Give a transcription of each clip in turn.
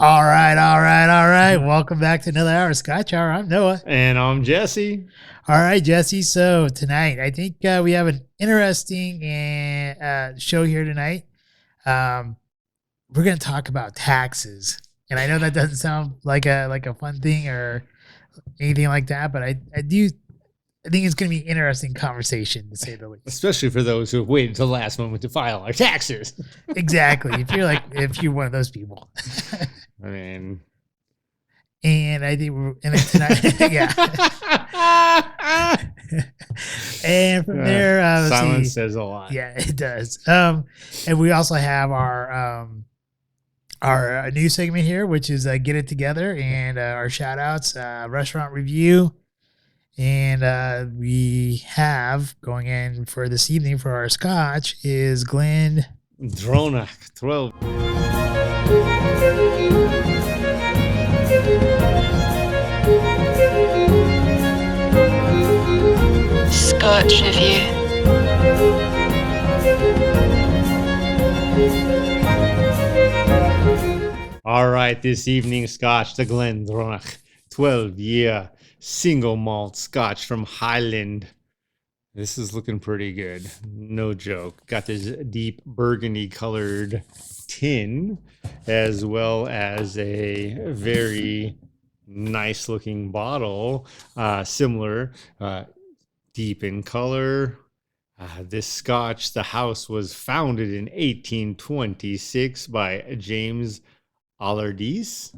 All right. Welcome back to another hour of Scotch Hour. I'm Noah. And I'm Jesse. All right, Jesse. So tonight, I think we have an interesting show here tonight. We're going to talk about taxes. And I know that doesn't sound like a fun thing or anything like that, but I think it's going to be an interesting conversation, to say the least. Especially for those who have waited until the last moment to file our taxes. Exactly. If you're one of those people. I mean... And I think tonight, yeah. And from there, silence says a lot. Yeah, it does. And we also have our new segment here, which is Get It Together, and our shout outs, restaurant review. And we have going in for this evening for our scotch is Glendronach 12yr. Scotch Reviewed. All right, this evening scotch, the Glendronach 12yr single malt scotch from Highland. This is looking pretty good, no joke. Got this deep burgundy colored tin, as well as a very nice looking bottle, similar, deep in color. This scotch, the house was founded in 1826 by James Allardyce,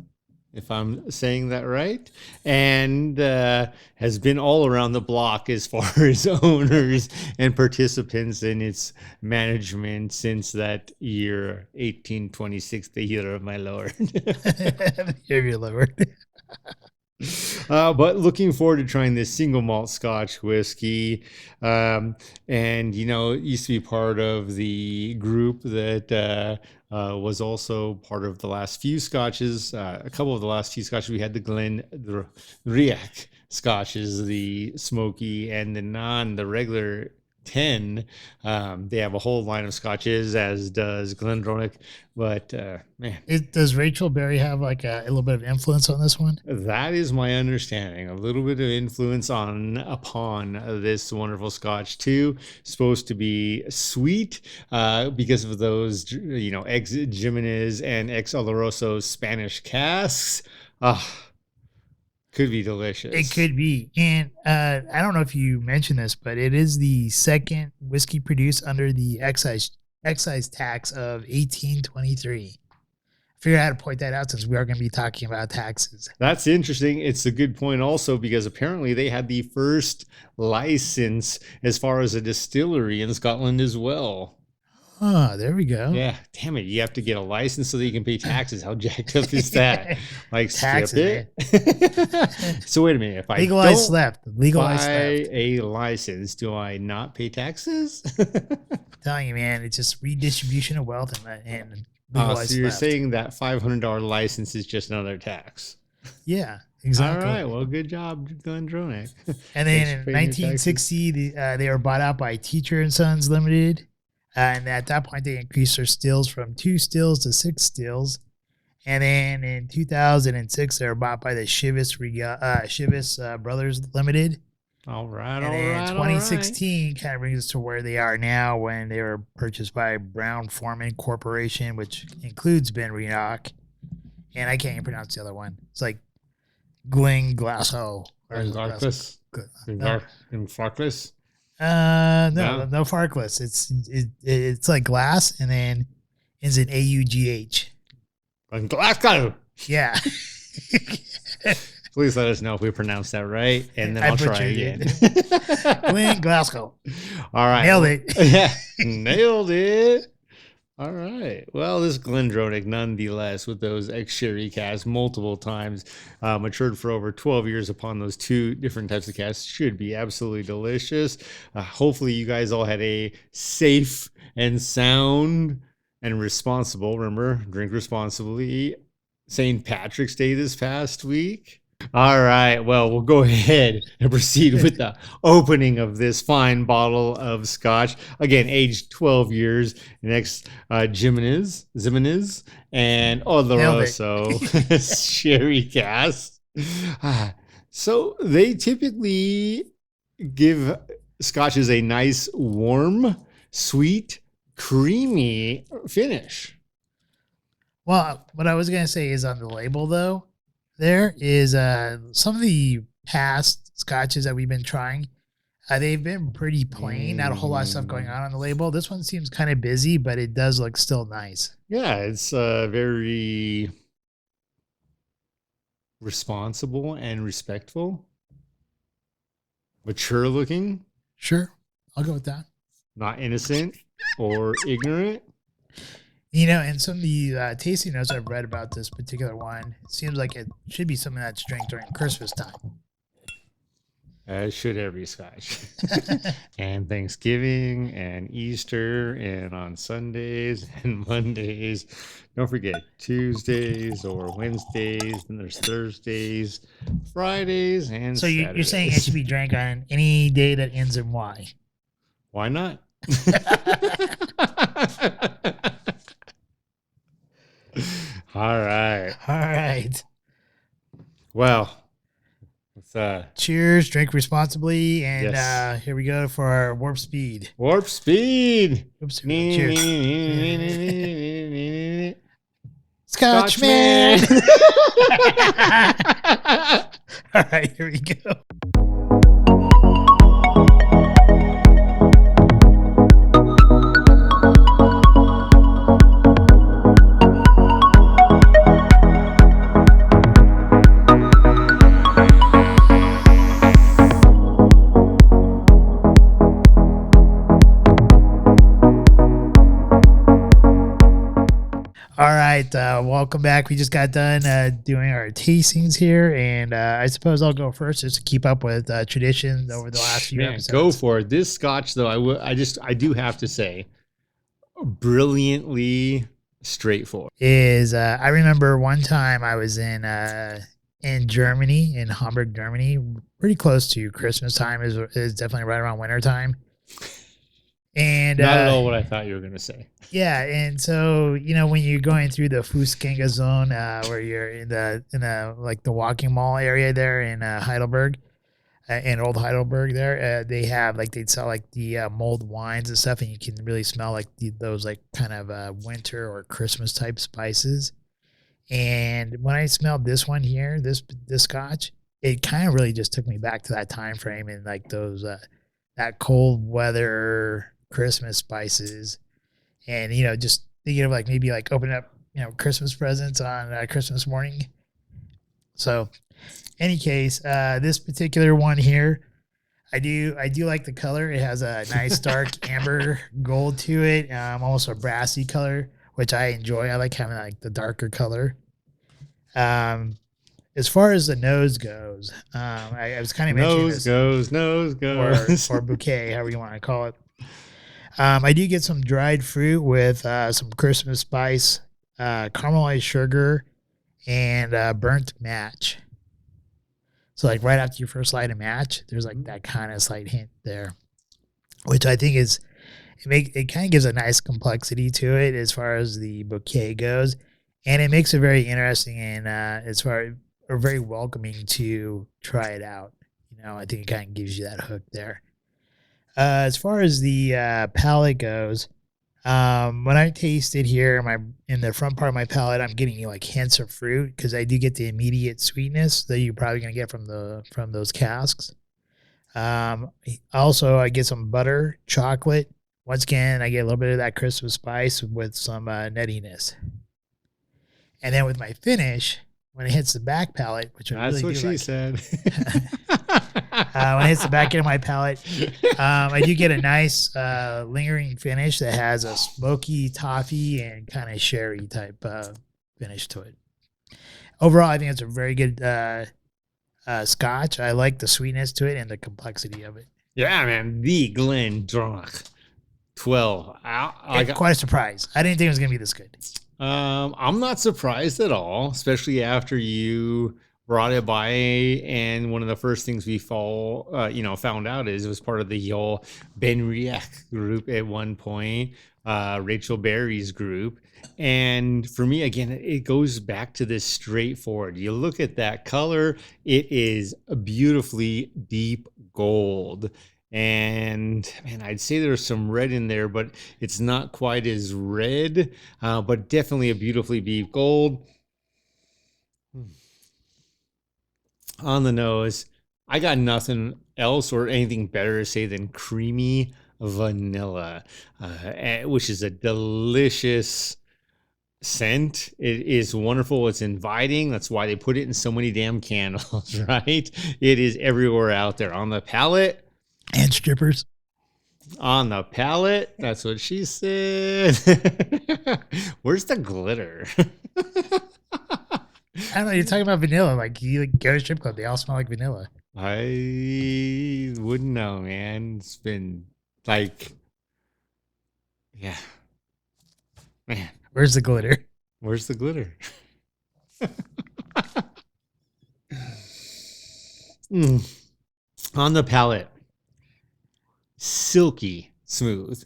if I'm saying that right, and has been all around the block as far as owners and participants in its management since that year, 1826, the year of my Lord. The year of your Lord. But looking forward to trying this single malt Scotch whiskey. And, you know, it used to be part of the group that was also part of the last few Scotches. A couple of the last few Scotches, we had the Benriach Scotches, the Smoky, and the regular 10. They have a whole line of scotches, as does Glendronach, but man, does Rachel Berry have like a little bit of influence on this one? That is my understanding. A little bit of influence upon this wonderful scotch too. Supposed to be sweet because of those, you know, ex Jimenez and ex Oloroso Spanish casks. Could be delicious. It could be. And I don't know if you mentioned this, but it is the second whiskey produced under the excise tax of 1823. I figured I had to point that out since we are going to be talking about taxes. That's interesting. It's a good point also because apparently they had the first license as far as a distillery in Scotland as well. Oh, there we go. Yeah, damn it. You have to get a license so that you can pay taxes. How jacked up is that? Like, taxes, skip it? So wait a minute. If I legalized a license, do I not pay taxes? I'm telling you, man, it's just redistribution of wealth and legalized so you're theft. saying that $500 license is just another tax? Yeah, exactly. All right. Well, good job, Glendronach. And then in 1960, they were bought out by Teacher and Sons Limited. And at that point, they increased their stills from 2 stills to 6 stills. And then in 2006, they were bought by the Chivas Brothers Limited. All right. And then 2016 kind of brings us to where they are now when they were purchased by Brown Forman Corporation, which includes Benriach. And I can't even pronounce the other one. It's like Glenglasso. Farkless. No Farkless. It's like glass and then is it AUGH. Glasgow. Yeah. Please let us know if we pronounced that right, and then I'll try again. Glasgow. All right. Nailed it. Yeah, nailed it. All right. Well, this Glendronach, nonetheless, with those ex-sherry casks multiple times, matured for over 12 years upon those 2 different types of casks, should be absolutely delicious. Hopefully, you guys all had a safe and sound and responsible, remember, drink responsibly, St. Patrick's Day this past week. All right. Well, we'll go ahead and proceed with the opening of this fine bottle of scotch. Again, aged 12 years. Next, Jimenez, and Nailed it. Oloroso sherry cask. So they typically give scotches a nice, warm, sweet, creamy finish. Well, what I was gonna say is on the label though, there is some of the past scotches that we've been trying. They've been pretty plain, not a whole lot of stuff going on the label. This one seems kind of busy, but it does look still nice. Yeah, it's very responsible and respectful, mature looking, Sure, I'll go with that. not innocent or ignorant. You know, and some of the tasting notes I've read about this particular one, it seems like it should be something that's drank during Christmas time. As should every scotch. And Thanksgiving and Easter and on Sundays and Mondays. Don't forget Tuesdays or Wednesdays. Then there's Thursdays, Fridays, and So you're saying it Saturdays. should be drank on any day that ends in Y. Why not? All right. All right. Well, let's Cheers, drink responsibly, and Yes. here we go for our warp speed. warp speed. Oops. Cheers. Scotch Scotchman. man. All right, here we go. All right, welcome back. We just got done doing our tastings here, and I suppose I'll go first just to keep up with traditions over the last few Man, episodes. go for it. This scotch, though, I do have to say, brilliantly straightforward. Is I remember one time I was in Germany, in Hamburg, Germany, pretty close to Christmas time. Is definitely right around winter time. And Not at all what I thought you were going to say. yeah, and so you know when you're going through the Fußgänger zone, where you're in the like the walking mall area there in Heidelberg, in Old Heidelberg, there they have like they'd sell like the mulled wines and stuff, and you can really smell like those like kind of winter or Christmas type spices. And when I smelled this one here, this Scotch, it kind of really just took me back to that time frame and like those that cold weather Christmas spices. And, you know, just thinking of like maybe like opening up, you know, Christmas presents on Christmas morning. So, any case, this particular one here, I do like the color. It has a nice dark amber gold to it, almost a brassy color, which I enjoy. I like having like the darker color. As far as the nose goes, I was kind of mentioning this, Nose goes. or bouquet, however you want to call it. I do get some dried fruit with some Christmas spice, caramelized sugar, and burnt match. So like right after your first light of match, there's like that kind of slight hint there, which I think is it kind of gives a nice complexity to it as far as the bouquet goes, and it makes it very interesting and as far or very welcoming to try it out. You know, I think it kind of gives you that hook there. As far as the palate goes, when I taste it here, in the front part of my palate, I'm getting like hints of fruit because I do get the immediate sweetness that you're probably gonna get from those casks. Also, I get some butter, chocolate. Once again, I get a little bit of that Christmas spice with some nuttiness. And then with my finish, when it hits the back palate, which I That's really what do she like, said. when it hits the back end of my palate, I do get a nice lingering finish that has a smoky toffee and kind of sherry type finish to it. Overall, I think it's a very good scotch. I like the sweetness to it and the complexity of it. Yeah, man. The Glendronach 12. Quite a surprise. I didn't think it was going to be this good. I'm not surprised at all, especially after you brought it by, and one of the first things we found out is it was part of the whole Benriach group at one point, Rachel Berry's group. And for me, again, it goes back to this straightforward. You look at that color, it is a beautifully deep gold. And man, I'd say there's some red in there, but it's not quite as red, but definitely a beautifully deep gold. On the nose, I got nothing else or anything better to say than creamy vanilla, which is a delicious scent. It is wonderful. It's inviting. That's why they put it in so many damn candles, right? It is everywhere out there on the palette. And strippers. On the palette. That's what she said. Where's the glitter? I don't know. You're talking about vanilla. Like you go to a strip club, they all smell like vanilla. I wouldn't know, man. It's been like, yeah, man. Where's the glitter? Where's the glitter? On the palate, silky smooth.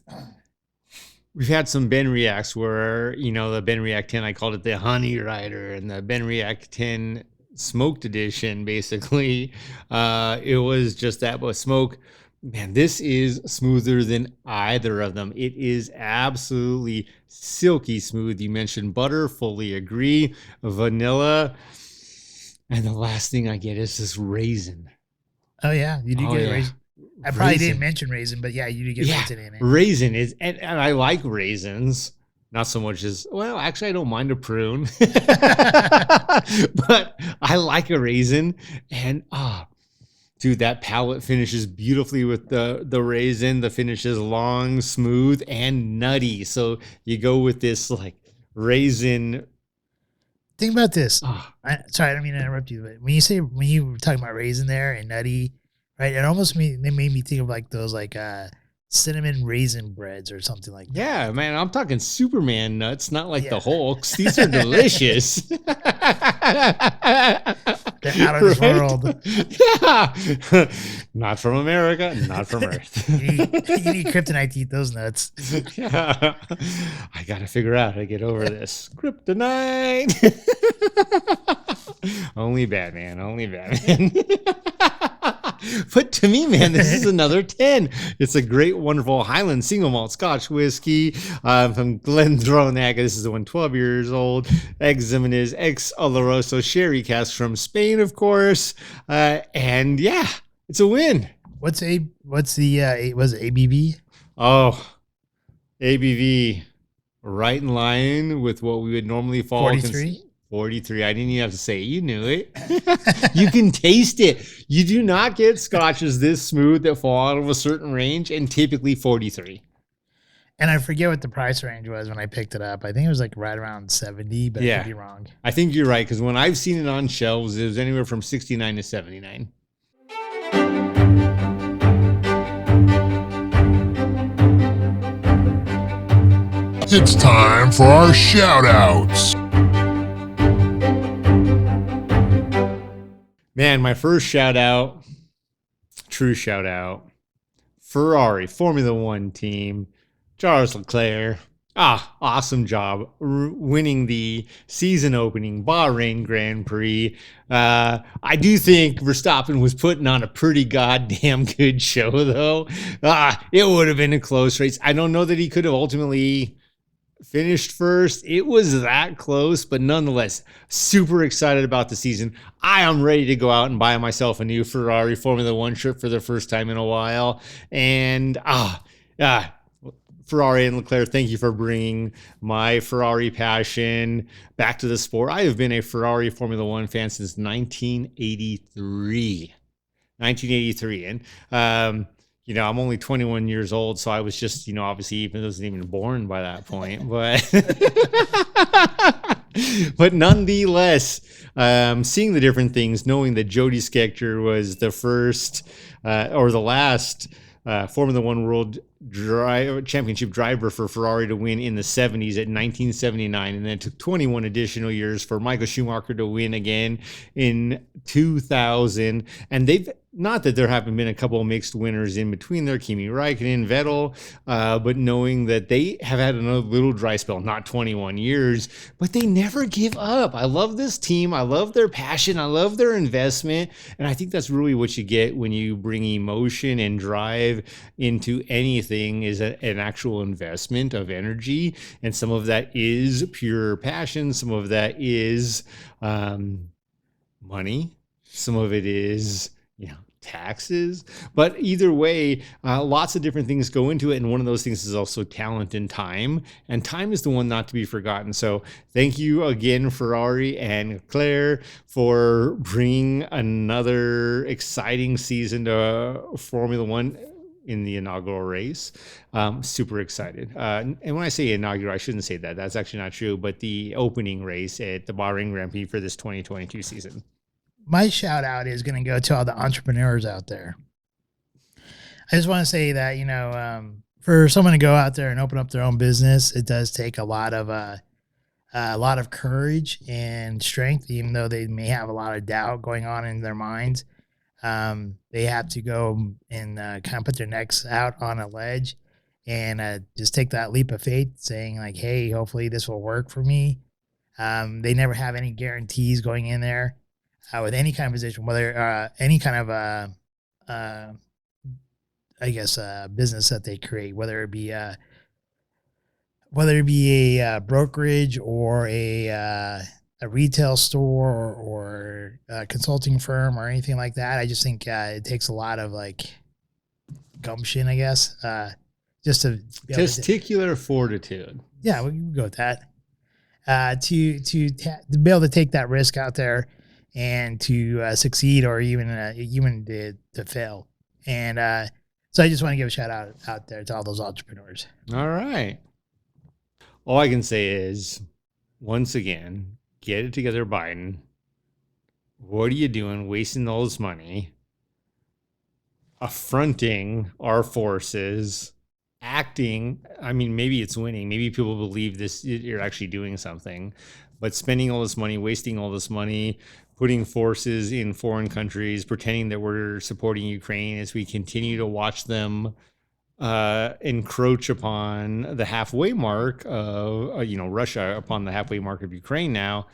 We've had some Benriachs where, the Benriach 10, I called it the Honey Rider, and the Benriach 10 smoked edition, basically. It was just that, but smoke. Man, this is smoother than either of them. It is absolutely silky smooth. You mentioned butter, fully agree. Vanilla. And the last thing I get is this raisin. Oh, yeah. You do get raisin. I probably didn't mention raisin, but yeah, you do get raisin in it. Raisin is, and I like raisins. Not so much as, well, actually, I don't mind a prune. But I like a raisin. And, dude, that palate finishes beautifully with the raisin. The finish is long, smooth, and nutty. So you go with this, like, raisin. Think about this. Sorry, I don't mean to interrupt you, but when you were talking about raisin there and nutty, right? It almost made me think of like those cinnamon raisin breads or something like that. Yeah, man, I'm talking Superman nuts, not like the Hulks. These are delicious. They're out of this world. Yeah. Not from America, not from Earth. you need kryptonite to eat those nuts. Yeah. I got to figure out how to get over this. Kryptonite. Only Batman. But to me, man, this is another 10. It's a great, wonderful Highland single malt Scotch whiskey from Glendronach. This is the one 12 years old. Examinis ex Oloroso sherry cask from Spain, of course. And yeah, it's a win. What's the ABV? Oh, ABV right in line with what we would normally fall. 43? 43. I didn't even have to say it. You knew it. You can taste it. You do not get scotches this smooth that fall out of a certain range, and typically 43. And I forget what the price range was when I picked it up. I think it was like right around 70, but I could be wrong. I think you're right, because when I've seen it on shelves, it was anywhere from 69 to 79. It's time for our shout-outs. Man, my first shout-out, true shout-out, Ferrari Formula One team, Charles Leclerc. Awesome job winning the season opening Bahrain Grand Prix. I do think Verstappen was putting on a pretty goddamn good show, though. It would have been a close race. I don't know that he could have ultimately finished first. It was that close, but nonetheless, super excited about the season. I am ready to go out and buy myself a new Ferrari Formula One shirt for the first time in a while. And Ferrari and Leclerc, thank you for bringing my Ferrari passion back to the sport. I have been a Ferrari Formula One fan since 1983. And, I'm only 21 years old, so I was just, obviously even wasn't even born by that point. But nonetheless, seeing the different things, knowing that Jody Scheckter was the first or the last Formula One World championship driver for Ferrari to win in the 70s at 1979, and then it took 21 additional years for Michael Schumacher to win again in 2000. And they've, not that there haven't been a couple of mixed winners in between there, Kimi Räikkönen, Vettel, but knowing that they have had another little dry spell, not 21 years, but they never give up. I love this team. I love their passion. I love their investment. And I think that's really what you get when you bring emotion and drive into anything, is an actual investment of energy. And some of that is pure passion. Some of that is money. Some of it is, taxes. But either way, lots of different things go into it. And one of those things is also talent and time. And time is the one not to be forgotten. So thank you again, Ferrari and Claire, for bringing another exciting season to Formula One in the inaugural race. Super excited. And when I say inaugural, I shouldn't say that. That's actually not true. But the opening race at the Bahrain Grand Prix for this 2022 season. My shout out is going to go to all the entrepreneurs out there. I just want to say that, for someone to go out there and open up their own business, it does take a lot of courage and strength, even though they may have a lot of doubt going on in their minds. They have to go and kind of put their necks out on a ledge and just take that leap of faith, saying like, hey, hopefully this will work for me. They never have any guarantees going in there. With any kind of position, whether any kind of, business that they create, whether it be a brokerage or a retail store or a consulting firm or anything like that. I just think it takes a lot of gumption, I guess, just to be testicular fortitude. Yeah, we can go with that. To be able to take that risk out there and to succeed, or even to fail. And so I just want to give a shout out there to all those entrepreneurs. All right. All I can say is, once again, get it together, Biden. What are you doing wasting all this money, affronting our forces, acting? I mean, maybe it's winning. Maybe people believe this, you're actually doing something, but spending all this money, wasting all this money, putting forces in foreign countries, pretending that we're supporting Ukraine as we continue to watch them encroach upon the halfway mark of, Russia upon the halfway mark of Ukraine now.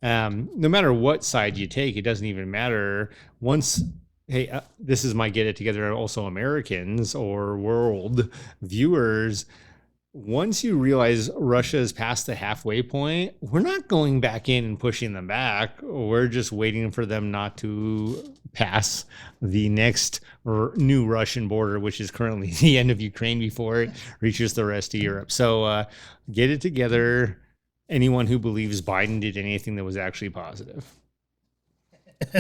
No matter what side you take, it doesn't even matter. Once, hey, this is my get it together, also Americans or world viewers. Once you realize Russia is past the halfway point, we're not going back in and pushing them back. We're just waiting for them not to pass the next new Russian border, which is currently the end of Ukraine, before it reaches the rest of Europe. So get it together. Anyone who believes Biden did anything that was actually positive.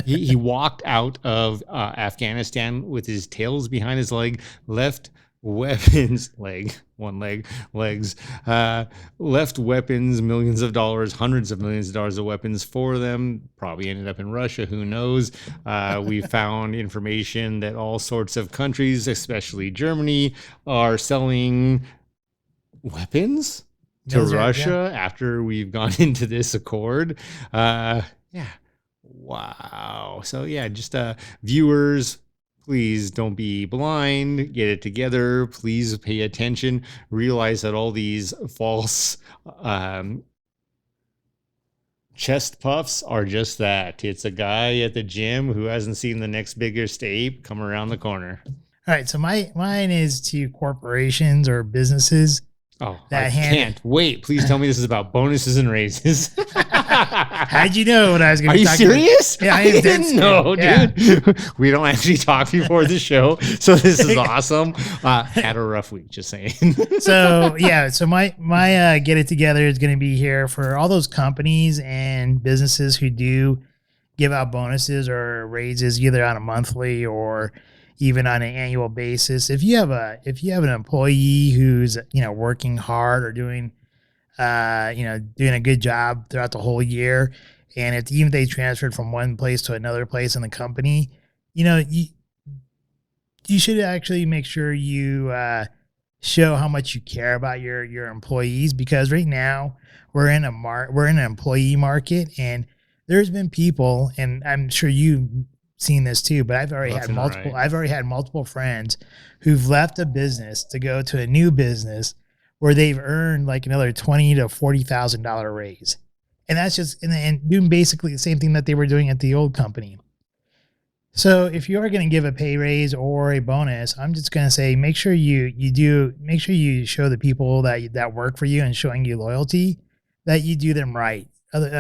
He walked out of Afghanistan with his tails behind his legs, left weapons, legs, left weapons, millions of dollars, hundreds of millions of dollars of weapons for them, probably ended up in Russia, who knows. We found information that all sorts of countries, especially Germany, are selling weapons to Russia after we've gone into this accord. Wow. So just viewers, please don't be blind. Get it together. Please pay attention. Realize that all these false chest puffs are just that. It's a guy at the gym who hasn't seen the next biggest ape come around the corner. All right. So mine is to corporations or businesses. Oh, I can't wait. Please tell me this is about bonuses and raises. How'd you know what I was going to talk about? Are you serious? Yeah, I didn't know, dude. We don't actually talk before the show, so this is awesome. Had a rough week, just saying. So my get it together is going to be here for all those companies and businesses who do give out bonuses or raises, either on a monthly or even on an annual basis. If you have an employee who's working hard or doing a good job throughout the whole year, and even if they transferred from one place to another place in the company, you should actually make sure you show how much you care about your employees, because right now we're in an employee market, and there's been people, and I'm sure you've seen this too, but I've already had multiple friends who've left a business to go to a new business where they've earned like another $20,000 to $40,000 raise. And that's just, and doing basically the same thing that they were doing at the old company. So if you are going to give a pay raise or a bonus, I'm just going to say, make sure you show the people that work for you and showing you loyalty, that you do them right.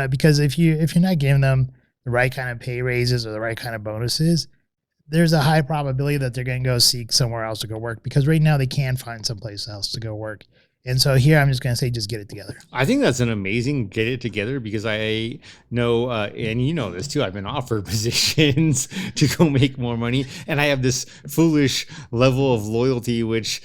Because if you're not giving them the right kind of pay raises or the right kind of bonuses, there's a high probability that they're going to go seek somewhere else to go work, because right now they can find someplace else to go work. And so here I'm just going to say, just get it together. I think that's an amazing get it together, because I know, and you know this too, I've been offered positions to go make more money. And I have this foolish level of loyalty, which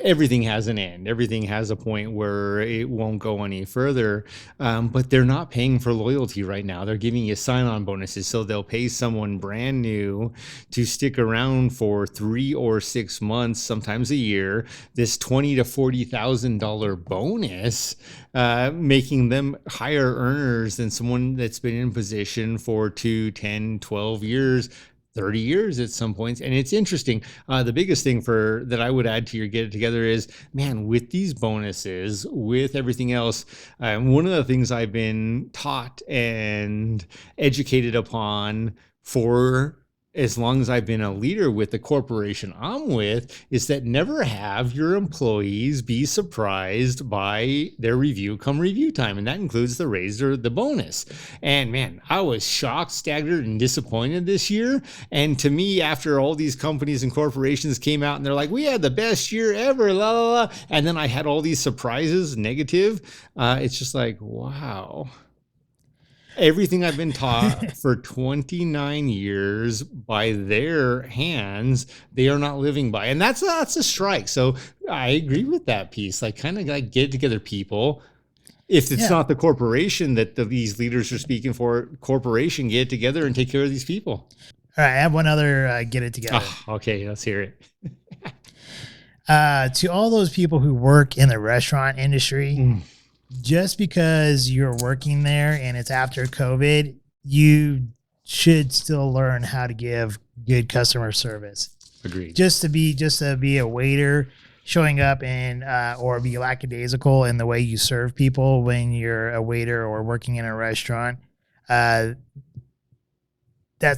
everything has an end. Everything has a point where it won't go any further. But they're not paying for loyalty right now. They're giving you sign-on bonuses. So they'll pay someone brand new to stick around for 3 or 6 months, sometimes a year, this $20,000 to $40,000 bonus, making them higher earners than someone that's been in position for 2, 10, 12 years, 30 years at some points. And it's interesting. The biggest thing that I would add to your get it together is, man, with these bonuses, with everything else, one of the things I've been taught and educated upon for as long as I've been a leader with the corporation I'm with, is that never have your employees be surprised by their review come review time. And that includes the raise or the bonus. And man, I was shocked, staggered, and disappointed this year. And to me, after all these companies and corporations came out and they're like, we had the best year ever, la, la, la. And then I had all these surprises, negative. It's just like, wow. Everything I've been taught for 29 years by their hands, they are not living by. And that's a strike. So I agree with that piece. Like, kind of like get together people. If it's not the corporation that these leaders are speaking for, corporation, get together and take care of these people. All right, I have one other get it together. Oh, okay, let's hear it. To all those people who work in the restaurant industry, just because you're working there and it's after COVID, you should still learn how to give good customer service. Agreed. Just to be a waiter showing up and or be lackadaisical in the way you serve people when you're a waiter or working in a restaurant. That's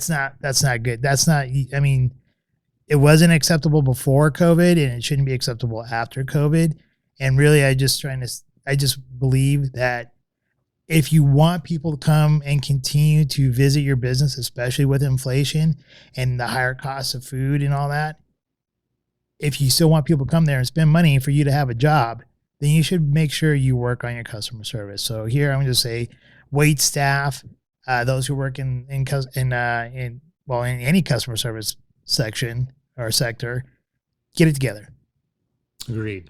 not good. I mean, it wasn't acceptable before COVID, and it shouldn't be acceptable after COVID. And really, I just believe that if you want people to come and continue to visit your business, especially with inflation and the higher costs of food and all that, if you still want people to come there and spend money for you to have a job, then you should make sure you work on your customer service. So here I'm going to say, wait staff, those who work in any customer service section or sector, get it together. Agreed.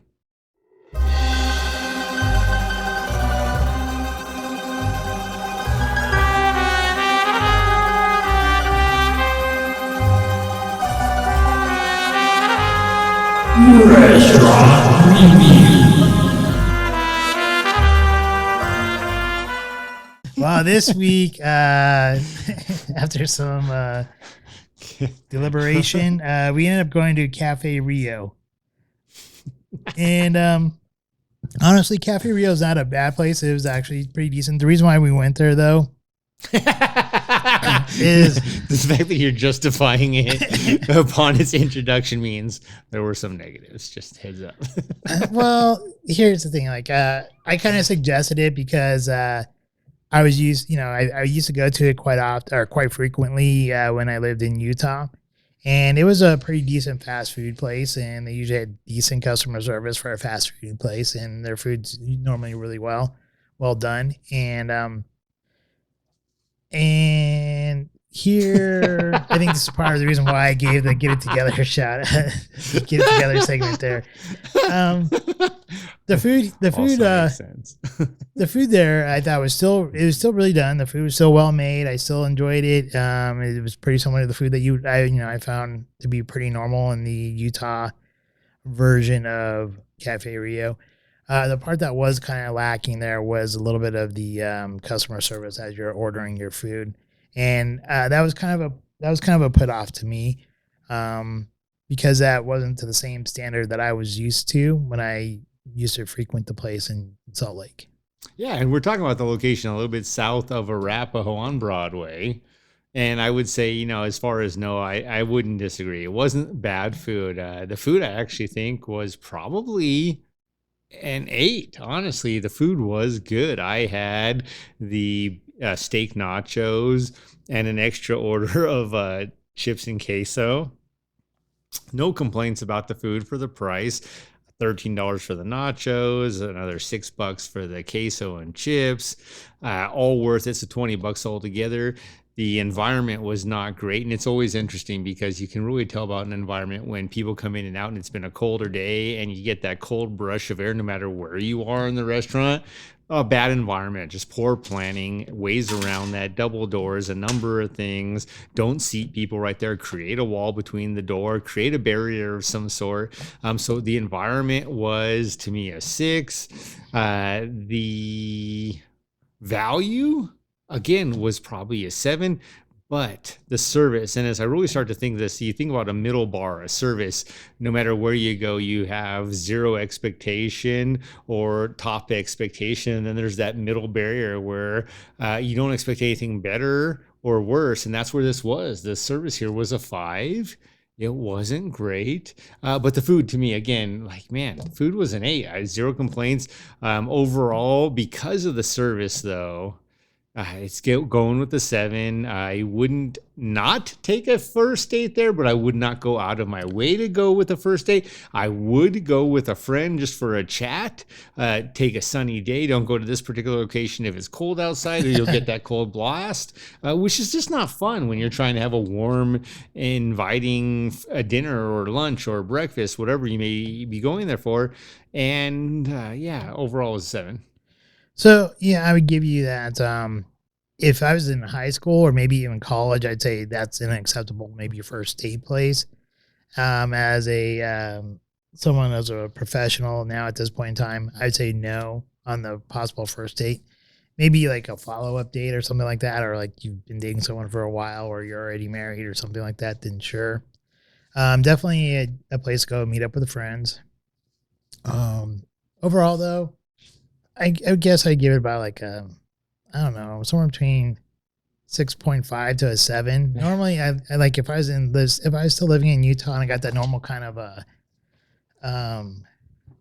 Restaurant Review. Well, this week, after some deliberation, we ended up going to Café Rio. And honestly, Café Rio is not a bad place. It was actually pretty decent. The reason why we went there, though, is the fact that you're justifying it upon its introduction means there were some negatives. Just heads up. Well, here's the thing. Like, I kind of suggested it because I used to go to it quite often or quite frequently when I lived in Utah, and it was a pretty decent fast food place, and they usually had decent customer service for a fast food place, and their food's normally really well done, and here, I think this is part of the reason why I gave the Get It Together get it together segment there. The food there, I thought was still really done. The food was still well made. I still enjoyed it. It was pretty similar to the food that I found to be pretty normal in the Utah version of Cafe Rio. The part that was kind of lacking there was a little bit of the customer service as you're ordering your food, and that was kind of a put off to me, because that wasn't to the same standard that I was used to when I used to frequent the place in Salt Lake. Yeah, and we're talking about the location a little bit south of Arapahoe on Broadway. And I would say, as far as no, I wouldn't disagree. It wasn't bad food. The food I actually think was probably an 8. Honestly, the food was good. I had the steak nachos and an extra order of chips and queso. No complaints about the food for the price. $13 for the nachos, another $6 for the queso and chips, all worth it. So $20 altogether. The environment was not great, and it's always interesting because you can really tell about an environment when people come in and out and it's been a colder day and you get that cold brush of air no matter where you are in the restaurant. A bad environment, just poor planning, ways around that, double doors, a number of things. Don't seat people right there. Create a wall between the door. Create a barrier of some sort. So the environment was, to me, a 6. The value, again, was probably a 7. But the service, and as I really start to think this, you think about a middle bar, a service, no matter where you go, you have 0 expectation or top expectation. And then there's that middle barrier where you don't expect anything better or worse. And that's where this was. The service here was a 5. It wasn't great. But the food, to me, again, like, man, food was an 8. I had 0 complaints. Overall, because of the service, though, it's going with the 7. I wouldn't not take a first date there, but I would not go out of my way to go with a first date. I would go with a friend just for a chat, take a sunny day. Don't go to this particular location if it's cold outside or you'll get that cold blast, which is just not fun when you're trying to have a warm, inviting dinner or lunch or breakfast, whatever you may be going there for. And yeah, overall is 7. So yeah, I would give you that. If I was in high school or maybe even college, I'd say that's an acceptable, maybe first date place. As a someone as a professional now at this point in time, I'd say no on the possible first date. Maybe like a follow up date or something like that, or like you've been dating someone for a while, or you're already married or something like that. Then sure, definitely a place to go meet up with friends. Overall though, I guess I'd give it about like I don't know, somewhere between 6.5 to a 7. Normally, I like if I was still living in Utah and I got that normal kind of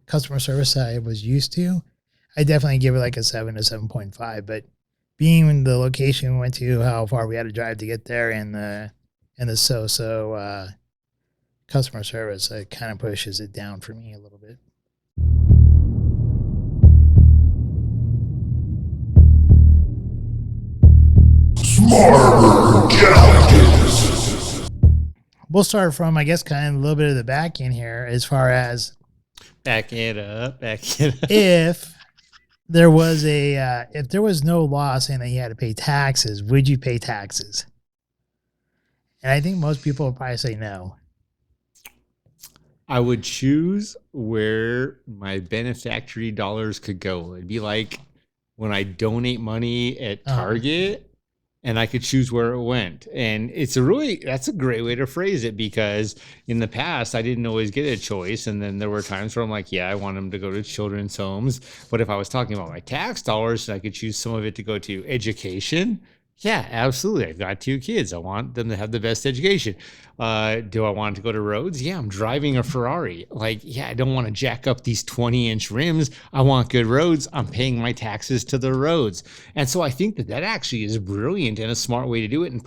customer service I was used to, I definitely give it like a 7 to 7.5. But being in the location we went to, how far we had to drive to get there, and the so customer service, it kind of pushes it down for me a little bit. We'll start from, I guess, kind of a little bit of the back end here as far as Back it up. if there was no law saying that you had to pay taxes, would you pay taxes? And I think most people would probably say no. I would choose where my benefactory dollars could go. It'd be like when I donate money at Target, and I could choose where it went. And that's a great way to phrase it, because in the past, I didn't always get a choice. And then there were times where I'm like, yeah, I want them to go to children's homes. But if I was talking about my tax dollars, I could choose some of it to go to education. Yeah, absolutely. I've got 2 kids. I want them to have the best education. Do I want to go to roads? Yeah, I'm driving a Ferrari. Like, yeah, I don't want to jack up these 20-inch rims. I want good roads. I'm paying my taxes to the roads. And so I think that actually is brilliant and a smart way to do it, and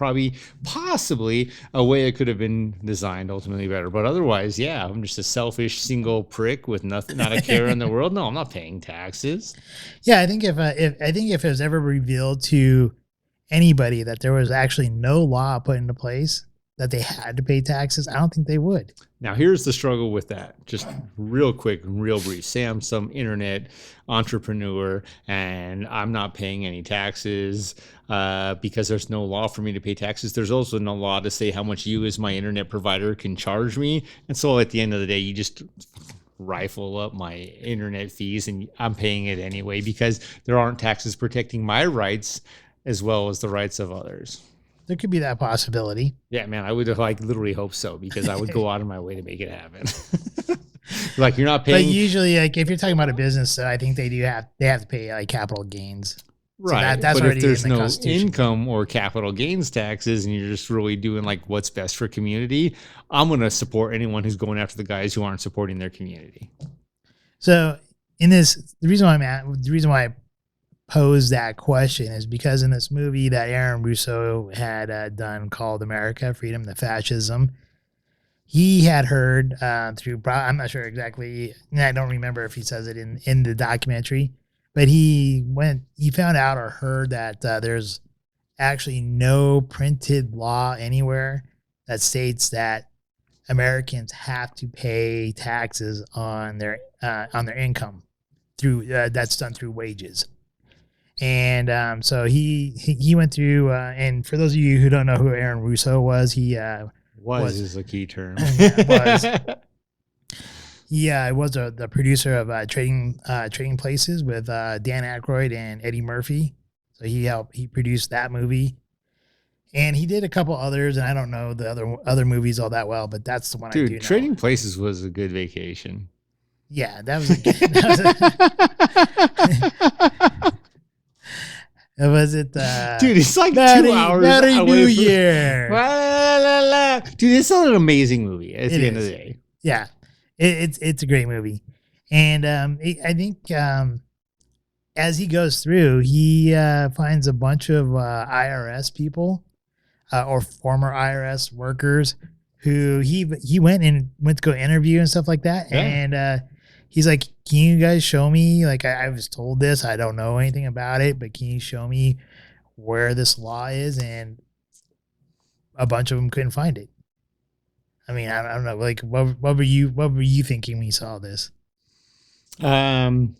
possibly a way it could have been designed ultimately better. But otherwise, yeah, I'm just a selfish single prick with nothing, not a care in the world. No, I'm not paying taxes. Yeah, I think if it was ever revealed to anybody that there was actually no law put into place that they had to pay taxes, I don't think they would. Now, here's the struggle with that. Just real quick and real brief. Say I'm some internet entrepreneur and I'm not paying any taxes because there's no law for me to pay taxes. There's also no law to say how much you as my internet provider can charge me. And so at the end of the day, you just rifle up my internet fees and I'm paying it anyway because there aren't taxes protecting my rights as well as the rights of others. There could be that possibility. Yeah, man, I would like literally hope so because I would go out of my way to make it happen. Like you're not paying. But usually, like if you're talking about a business, I think they have to pay like capital gains. Right. So that's but if there's in the no Constitution. income or capital gains taxes and you're just really doing like what's best for community, I'm going to support anyone who's going after the guys who aren't supporting their community. So in this, the reason why I posed that question is because in this movie that Aaron Russo had done called America, Freedom to Fascism, he had heard through, I'm not sure exactly, and I don't remember if he says it in the documentary, but he found out or heard that there's actually no printed law anywhere that states that Americans have to pay taxes on their income through that's done through wages. And so he went through, and for those of you who don't know who Aaron Russo was, he was is a key term. Yeah, was the producer of Trading Places with Dan Aykroyd and Eddie Murphy. So he produced that movie, and he did a couple others, and I don't know the other movies all that well, but that's the one I do know. Trading Places was a good vacation. Yeah, that was a good. Was it? Dude, it's like Merry, 2 hours Merry away New from, Year. Dude, it's an amazing movie at the end of the day. Yeah, it's a great movie, and I think as he goes through, he finds a bunch of IRS people or former IRS workers who he went to go interview and stuff like that, Yeah. and he's like, can you guys show me, like, I was told this, I don't know anything about it, but can you show me where this law is? And a bunch of them couldn't find it. I mean, I don't know, like, what were you thinking when you saw this? Literally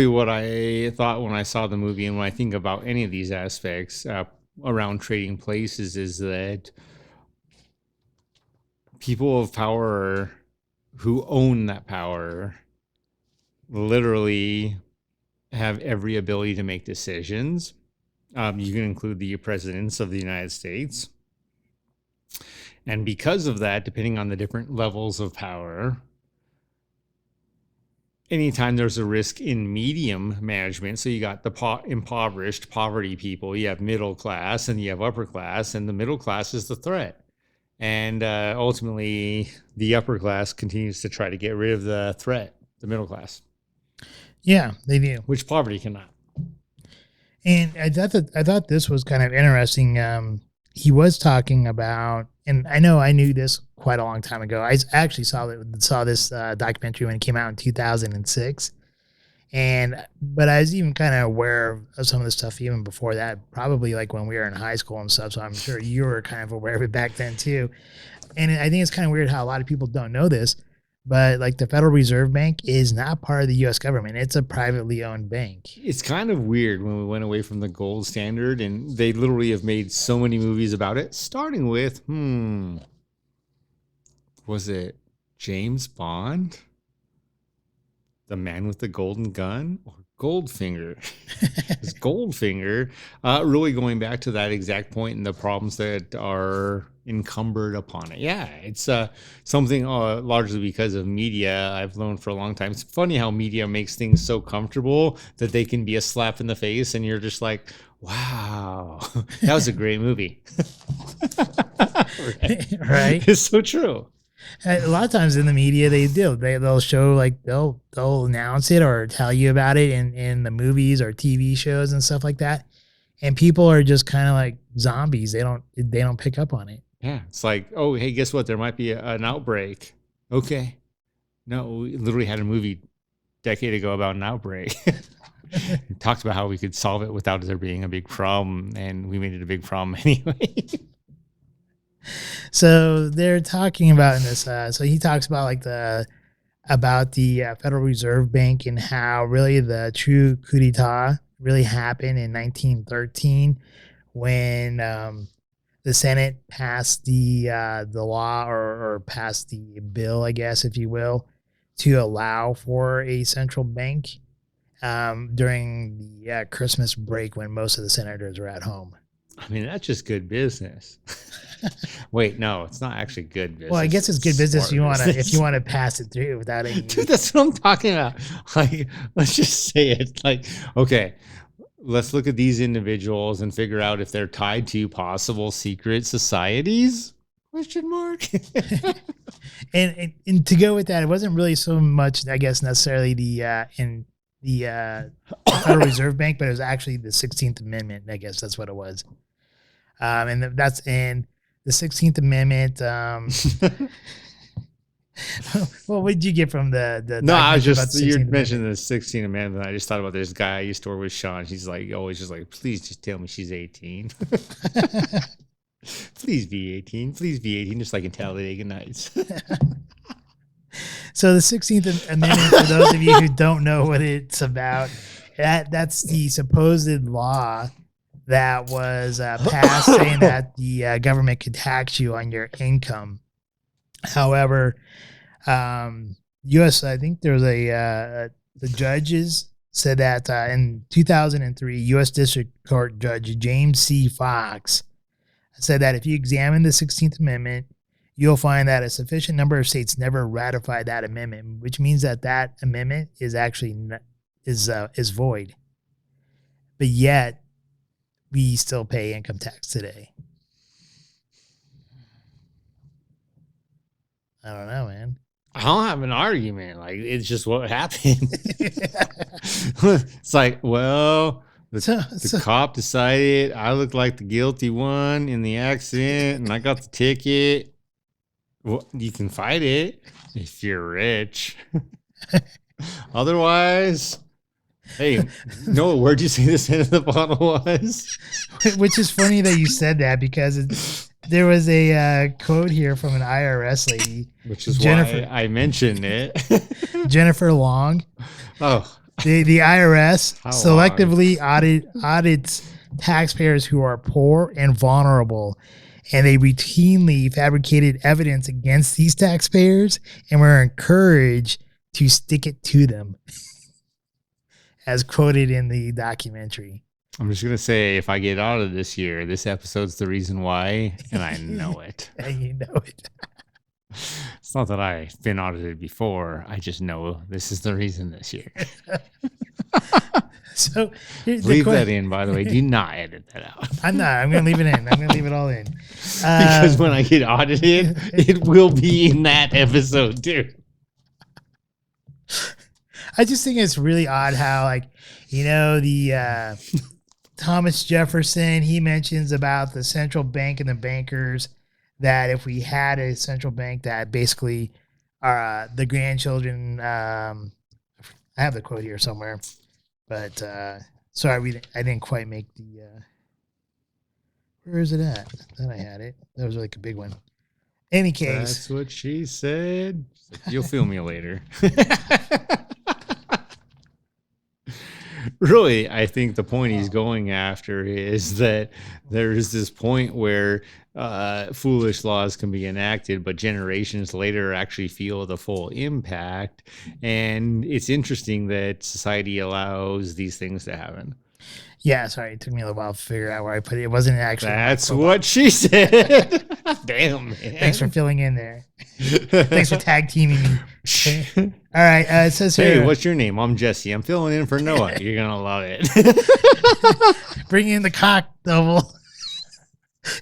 what I thought when I saw the movie and when I think about any of these aspects around Trading Places is that people of power who own that power literally have every ability to make decisions. You can include the presidents of the United States. And because of that, depending on the different levels of power, anytime there's a risk in medium management, so you got the impoverished poverty people, you have middle class and you have upper class, and the middle class is the threat. And ultimately, the upper class continues to try to get rid of the threat, the middle class. Yeah, they do. Which poverty cannot. And I thought this was kind of interesting. He was talking about, and I know I knew this quite a long time ago. I actually saw this documentary when it came out in 2006. But I was even kind of aware of some of the stuff even before that, probably like when we were in high school and stuff. So I'm sure you were kind of aware of it back then too. And I think it's kind of weird how a lot of people don't know this, but like the Federal Reserve Bank is not part of the U.S. government. It's a privately owned bank. It's kind of weird when we went away from the gold standard, and they literally have made so many movies about it, starting with, was it James Bond? The Man with the Golden Gun, or Goldfinger? It's Goldfinger, really going back to that exact point and the problems that are encumbered upon it. Yeah, it's something largely because of media I've learned for a long time. It's funny how media makes things so comfortable that they can be a slap in the face and you're just like, wow, that was a great movie. Right? It's so true. A lot of times in the media, they'll show, like, they'll announce it or tell you about it in the movies or TV shows and stuff like that. And people are just kind of like zombies. They don't pick up on it. Yeah. It's like, oh, hey, guess what? There might be an outbreak. Okay. No, we literally had a movie a decade ago about an outbreak. Talked about how we could solve it without there being a big problem. And we made it a big problem anyway. So they're talking about in this. So he talks about like about the Federal Reserve Bank and how really the true coup d'état really happened in 1913 when the Senate passed the law or passed the bill, I guess, if you will, to allow for a central bank during the Christmas break when most of the senators were at home. I mean, that's just good business. Wait, no, it's not actually good business. Well, I guess it's good business smart if you want to pass it through without any. Dude, that's what I'm talking about. Like, let's just say it. Like, okay, let's look at these individuals and figure out if they're tied to possible secret societies? Question mark. and to go with that, it wasn't really so much, I guess, necessarily the Federal Reserve Bank, but it was actually the 16th Amendment. I guess that's what it was. And that's in the 16th Amendment. Well, what did you get from the No, I was just, you mentioned mentioned the 16th Amendment. I just thought about this guy I used to work with, Sean. He's like, always just like, please just tell me she's 18. Please be 18. Please be 18, just like in Talladega Nights. So the 16th Amendment, for those of you who don't know what it's about, that's the supposed law that was passed saying that the government could tax you on your income. However, U.S. I think there was the judges said that in 2003, U.S. District Court Judge James C. Fox said that if you examine the 16th Amendment, you'll find that a sufficient number of states never ratified that amendment, which means that that amendment is actually is void. But yet, we still pay income tax today. I don't know, man. I don't have an argument. Like, it's just what happened. It's like, well, the cop decided I looked like the guilty one in the accident, and I got the ticket. Well, you can fight it if you're rich. Otherwise, hey, no, where'd you say the scent of the bottle was? Which is funny that you said that because there was a quote here from an IRS lady. Which is why I mentioned it. Jennifer Long. Oh. The IRS How selectively audits taxpayers who are poor and vulnerable, and they routinely fabricated evidence against these taxpayers and were encouraged to stick it to them, as quoted in the documentary. I'm just going to say, if I get audited this year, this episode's the reason why, and I know it. And you know it. It's not that I've been audited before. I just know this is the reason this year. So leave that in, by the way. Do not edit that out. I'm not. I'm going to leave it in. I'm going to leave it all in. Because when I get audited, it will be in that episode too. I just think it's really odd how, like, you know, the Thomas Jefferson, he mentions about the central bank and the bankers, that if we had a central bank that basically the grandchildren, I have the quote here somewhere, but sorry, I didn't quite make the, where is it at? I thought I had it. That was like a big one. Any case. That's what she said. You'll feel me later. Really, I think the point he's going after is that there is this point where foolish laws can be enacted, but generations later actually feel the full impact. And it's interesting that society allows these things to happen. Yeah, sorry. It took me a little while to figure out where I put it. It wasn't actually. That's what she said. Damn, man. Thanks for filling in there. Thanks for tag teaming me. All right. It says here. Hey, what's your name? I'm Jesse. I'm filling in for Noah. You're going to love it. Bring in the cock double.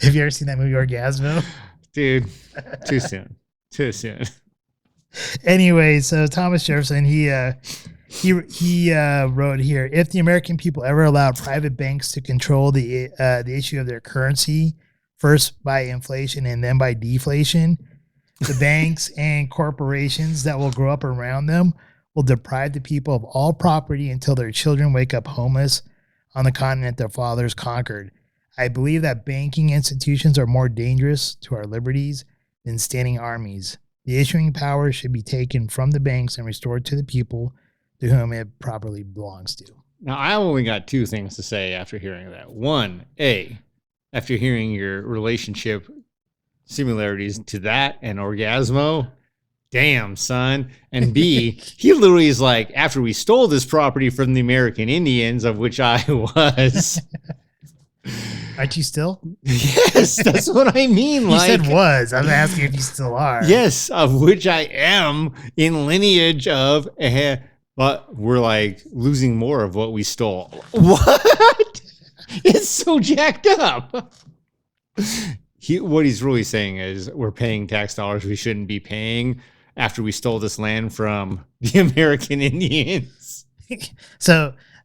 Have you ever seen that movie Orgasmo? Dude, too soon. Too soon. Anyway, so Thomas Jefferson, he wrote here, if the American people ever allowed private banks to control the issue of their currency, first by inflation and then by deflation, the banks and corporations that will grow up around them will deprive the people of all property until their children wake up homeless on the continent their fathers conquered. I believe that banking institutions are more dangerous to our liberties than standing armies. The issuing power should be taken from the banks and restored to the people to whom it properly belongs to. Now, I only got two things to say after hearing that. One, after hearing your relationship similarities to that and Orgasmo, damn, son. And B, he literally is like, after we stole this property from the American Indians, of which I was. Aren't you still? Yes, that's what I mean. You said was. I'm asking if you still are. Yes, of which I am in lineage of, but we're like losing more of what we stole. What? It's so jacked up. What he's really saying is we're paying tax dollars we shouldn't be paying after we stole this land from the American Indians.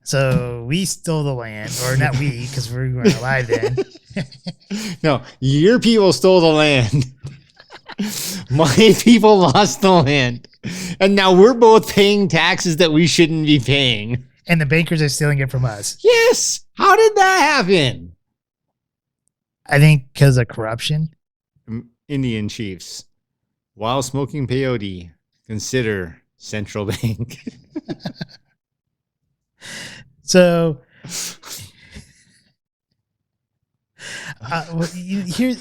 So we stole the land, or not we, because we weren't alive then. No, your people stole the land. My people lost the land. And now we're both paying taxes that we shouldn't be paying. And the bankers are stealing it from us. Yes. How did that happen? I think because of corruption. Indian chiefs, while smoking peyote, consider central bank. So, here,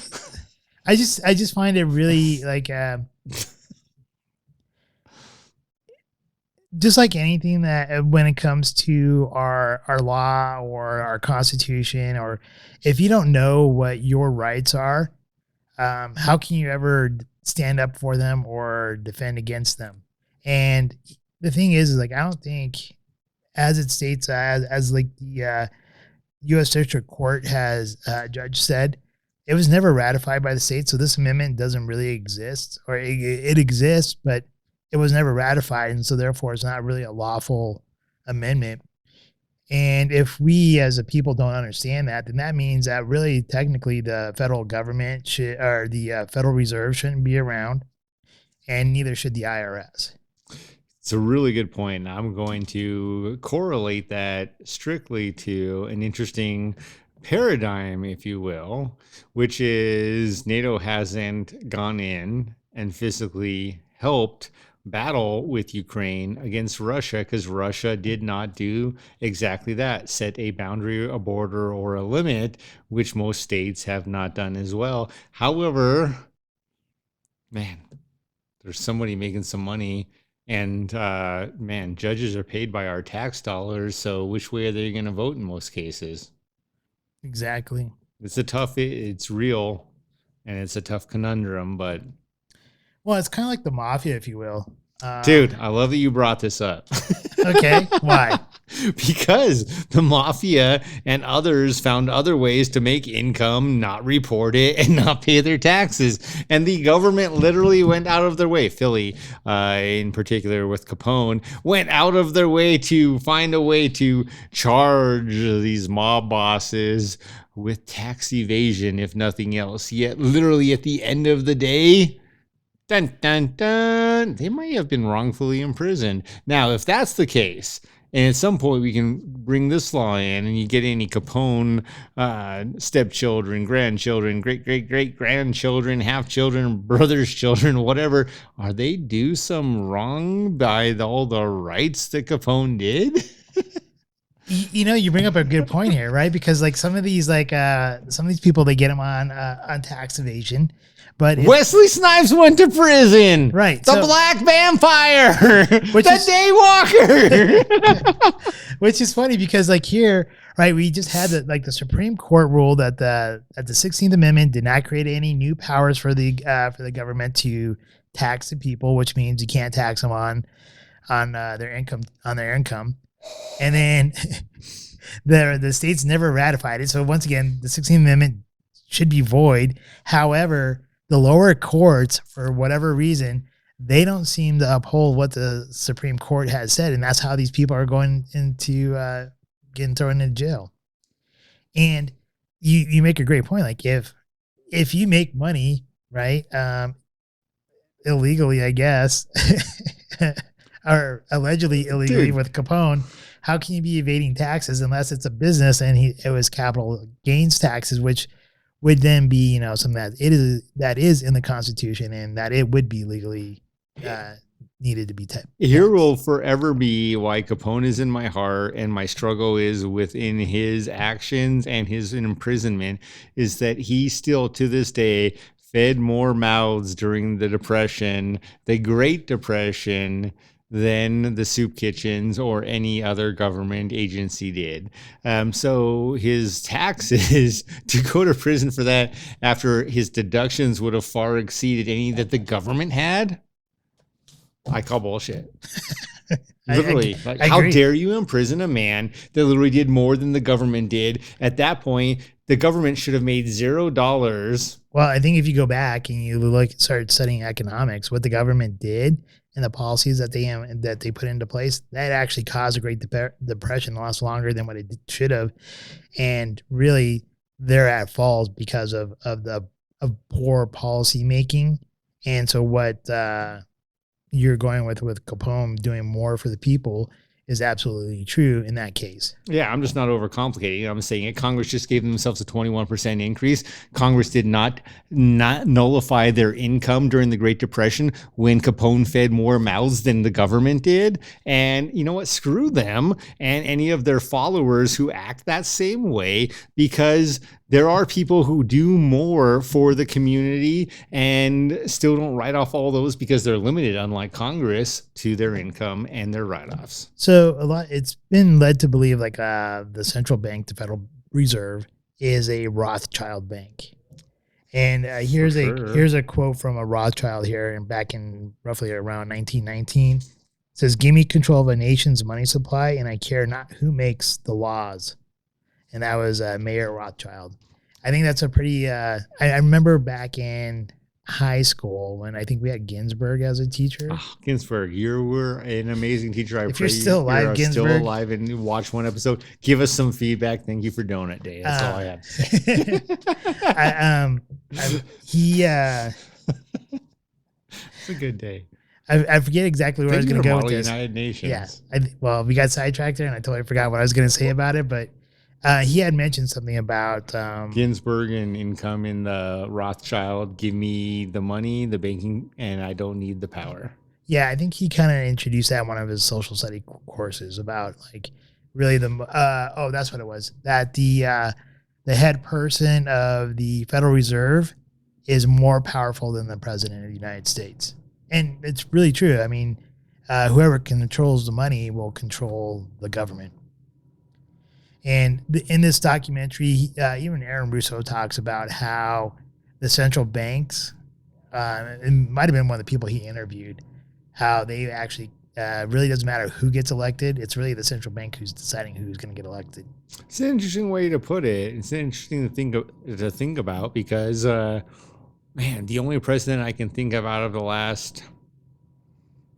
I just find it really like, just like anything that when it comes to our law or our constitution, or if you don't know what your rights are, how can you ever stand up for them or defend against them? And the thing is like, I don't think, as it states, as like the U.S. District Court has judge said, it was never ratified by the state. So this amendment doesn't really exist, or it exists, but it was never ratified. And so therefore it's not really a lawful amendment. And if we as a people don't understand that, then that means that really technically the federal government should, or the Federal Reserve shouldn't be around, and neither should the IRS. It's a really good point. I'm going to correlate that strictly to an interesting paradigm, if you will, which is NATO hasn't gone in and physically helped battle with Ukraine against Russia because Russia did not do exactly that, set a boundary, a border, or a limit, which most states have not done as well. However, man, there's somebody making some money. And man, judges are paid by our tax dollars. So which way are they going to vote in most cases? Exactly. It's real, and it's a tough conundrum, but. Well, it's kind of like the mafia, if you will. Dude, I love that you brought this up. Okay. Why? Because the mafia and others found other ways to make income, not report it, and not pay their taxes. And the government literally went out of their way. Philly, in particular with Capone, went out of their way to find a way to charge these mob bosses with tax evasion, if nothing else. Yet literally at the end of the day, dun, dun, dun, they might have been wrongfully imprisoned. Now, if that's the case, and at some point we can bring this law in and you get any Capone stepchildren, grandchildren, great-great-great-grandchildren, half-children, brothers' children, whatever, are they do some wrong by all the rights that Capone did? You know, you bring up a good point here, right? Because like some of these people, they get them on tax evasion. But Wesley Snipes went to prison. Right. The Black Vampire. Daywalker. Which is funny because like here, right, we just had the Supreme Court rule that the 16th Amendment did not create any new powers for the government to tax the people, which means you can't tax them on their income. And then the states never ratified it. So once again, the 16th Amendment should be void. However, the lower courts, for whatever reason, they don't seem to uphold what the Supreme Court has said. And that's how these people are going into getting thrown into jail. And you make a great point. Like if you make money, right, illegally, I guess, or allegedly illegally with Capone, how can you be evading taxes unless it's a business and it was capital gains taxes, which would then be, something that is in the Constitution and that it would be legally needed to be taxed. Here will forever be why Capone is in my heart, and my struggle is within his actions and his imprisonment, is that he still to this day fed more mouths during the Depression, the Great Depression, than the soup kitchens or any other government agency did. So his taxes to go to prison for that after his deductions would have far exceeded any that the government had. I call bullshit. Literally, how dare you imprison a man that literally did more than the government did? At that point, the government should have made $0. Well, I think if you go back and you start studying economics, what the government did and the policies that they put into place, that actually caused a Great Depression to last longer than what it should have, and really they're at fault because of poor policy making. And so what you're going with Capone doing more for the people is absolutely true in that case. Yeah, I'm just not overcomplicating. I'm saying it. Congress just gave themselves a 21% increase. Congress did not nullify their income during the Great Depression when Capone fed more mouths than the government did. And you know what? Screw them and any of their followers who act that same way, because there are people who do more for the community and still don't write off all those because they're limited, unlike Congress, to their income and their write-offs. So it's been led to believe the central bank, the Federal Reserve, is a Rothschild bank. And here's a quote from a Rothschild here, and back in roughly around 1919. It says, "Give me control of a nation's money supply, and I care not who makes the laws." And that was Mayor Rothschild. I think that's a pretty. I remember back in high school when I think we had Ginsburg as a teacher. Oh, Ginsburg, you were an amazing teacher. If you're still alive, Ginsburg, still alive and watch one episode, give us some feedback. Thank you for Donut Day. That's all I have to say. It's a good day. I forget exactly where I was going to go with this. United Nations. Yeah. We got sidetracked there, and I totally forgot what I was going to say about it. But he had mentioned something about Ginsburg and income in the Rothschild. Give me the money, the banking, and I don't need the power. Yeah, I think he kind of introduced that in one of his social study courses about really that's what it was. That the head person of the Federal Reserve is more powerful than the president of the United States. And it's really true. I mean, whoever controls the money will control the government. And in this documentary, even Aaron Russo talks about how the central banks, it might have been one of the people he interviewed, how they actually really doesn't matter who gets elected. It's really the central bank who's deciding who's going to get elected. It's an interesting way to put it. It's interesting to think about because, man, the only president I can think of out of the last,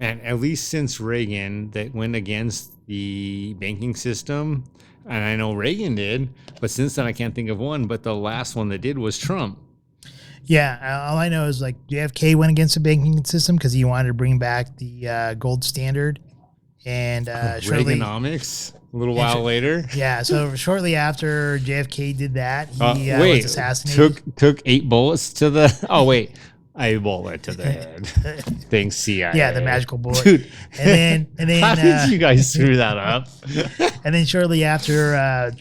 and at least since Reagan, that went against the banking system. And I know Reagan did, but since then I can't think of one. But the last one that did was Trump. Yeah, all I know is JFK went against the banking system because he wanted to bring back the gold standard, and Reaganomics. A little while later. Yeah, so shortly after JFK did that, he was assassinated. Took 8 bullets to the. Oh wait. A bullet to the head. Thanks, CIA. Yeah, the magical bullet. Dude. And then How did you guys screw that up? And then shortly after,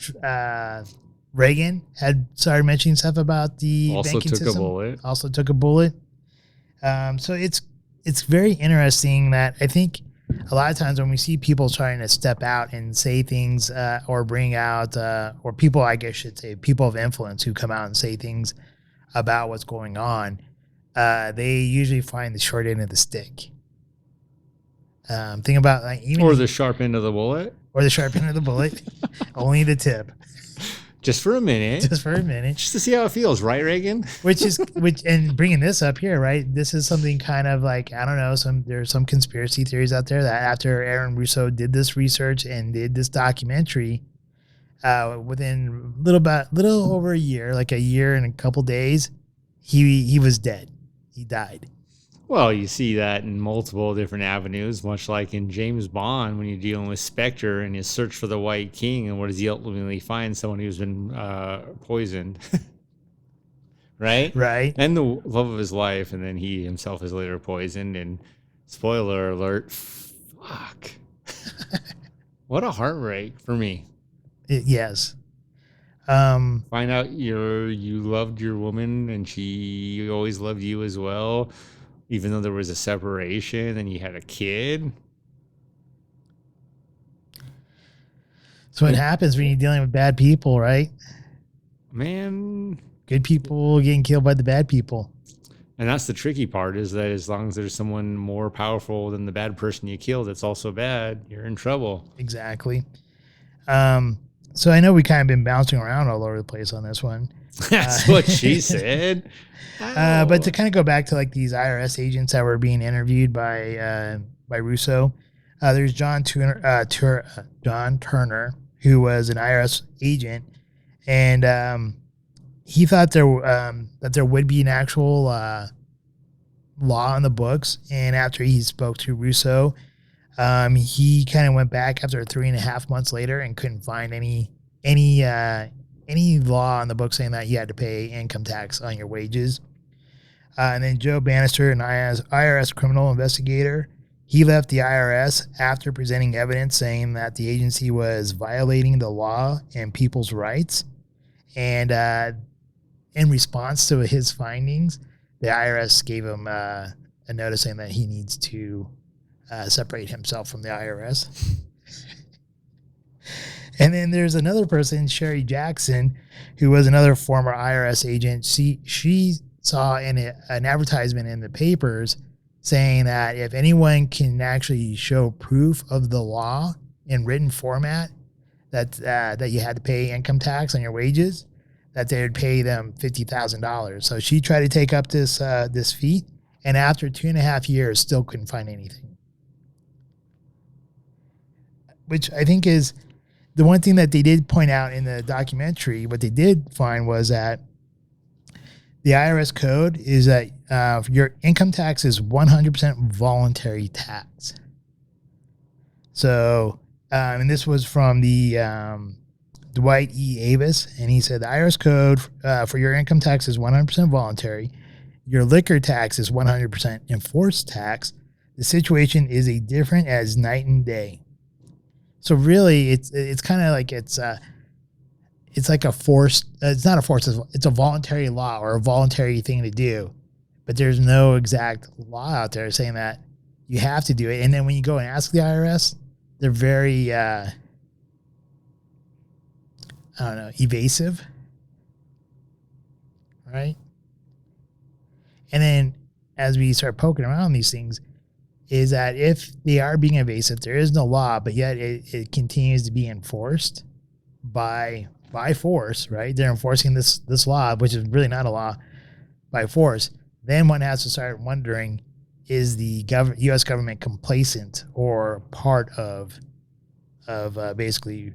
Reagan had started mentioning stuff about the banking system. Also took a bullet. So it's very interesting that I think a lot of times when we see people trying to step out and say things or bring out, or people, I guess should say, people of influence who come out and say things about what's going on, they usually find the short end of the stick. Think about the sharp end of the bullet. Or the sharp end of the bullet. Only the tip. Just for a minute. Just to see how it feels, right, Reagan? And bringing this up here, right? This is something kind of I don't know, there's some conspiracy theories out there that after Aaron Russo did this research and did this documentary, within little over a year, like a year and a couple days, he was dead. He died. Well, you see that in multiple different avenues, much like in James Bond when you're dealing with Spectre and his search for the White King, and what does he ultimately find? Someone who's been poisoned, right? Right. And the love of his life, and then he himself is later poisoned. And spoiler alert, fuck, what a heartbreak for me. Yes. Find out you loved your woman and she always loved you as well, even though there was a separation and you had a kid. So what happens when you're dealing with bad people, right? Man. Good people getting killed by the bad people. And that's the tricky part, is that as long as there's someone more powerful than the bad person you killed that's also bad, you're in trouble. Exactly. So I know we kind of been bouncing around all over the place on this one. That's what she said. But to kind of go back to like these IRS agents that were being interviewed by Russo, there's John Turner, who was an IRS agent, and he thought that there would be an actual law in the books. And after he spoke to Russo, he kind of went back after 3.5 months later and couldn't find any law on the book saying that you had to pay income tax on your wages. And then Joe Bannister, an IRS criminal investigator, he left the IRS after presenting evidence saying that the agency was violating the law and people's rights. And in response to his findings, the IRS gave him a notice saying that he needs to separate himself from the IRS. And then there's another person, Sherry Jackson, who was another former IRS agent. She saw an advertisement in the papers saying that if anyone can actually show proof of the law in written format that you had to pay income tax on your wages, that they would pay them $50,000. So she tried to take up this feat, and after 2.5 years, still couldn't find anything. Which I think is the one thing that they did point out in the documentary. What they did find was that the IRS code is that your income tax is 100% voluntary tax. So, and this was from the Dwight E. Avis, and he said the IRS code for your income tax is 100% voluntary. Your liquor tax is 100% enforced tax. The situation is a different as night and day. So really, it's kind of like it's like a forced. It's not a forced. It's a voluntary law or a voluntary thing to do, but there's no exact law out there saying that you have to do it. And then when you go and ask the IRS, they're very evasive, right? And then as we start poking around these things, is that if they are being evasive, there is no law, but yet it continues to be enforced by force, right? They're enforcing this law, which is really not a law, by force. Then one has to start wondering, is the U.S. government complacent or part of basically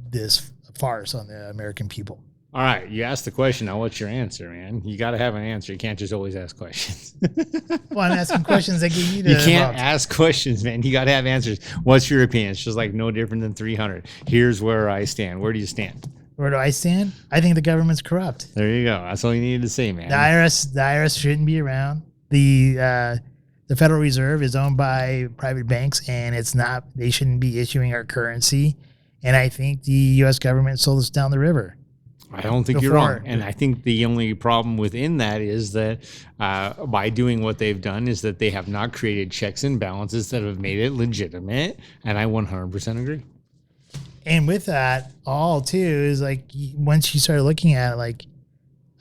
this farce on the American people? All right, you asked the question. Now, what's your answer, man? You got to have an answer. You can't just always ask questions. Well, I'm asking questions that get you to... You can't ask questions, man. You got to have answers. What's your opinion? It's just like no different than 300. Here's where I stand. Where do you stand? Where do I stand? I think the government's corrupt. There you go. That's all you needed to say, man. The IRS shouldn't be around. The Federal Reserve is owned by private banks, and it's not. They shouldn't be issuing our currency. And I think the U.S. government sold us down the river. I don't think you're wrong. And I think the only problem within that is that by doing what they've done is that they have not created checks and balances that have made it legitimate. And I 100% agree. And with that, all too is like once you start looking at it, like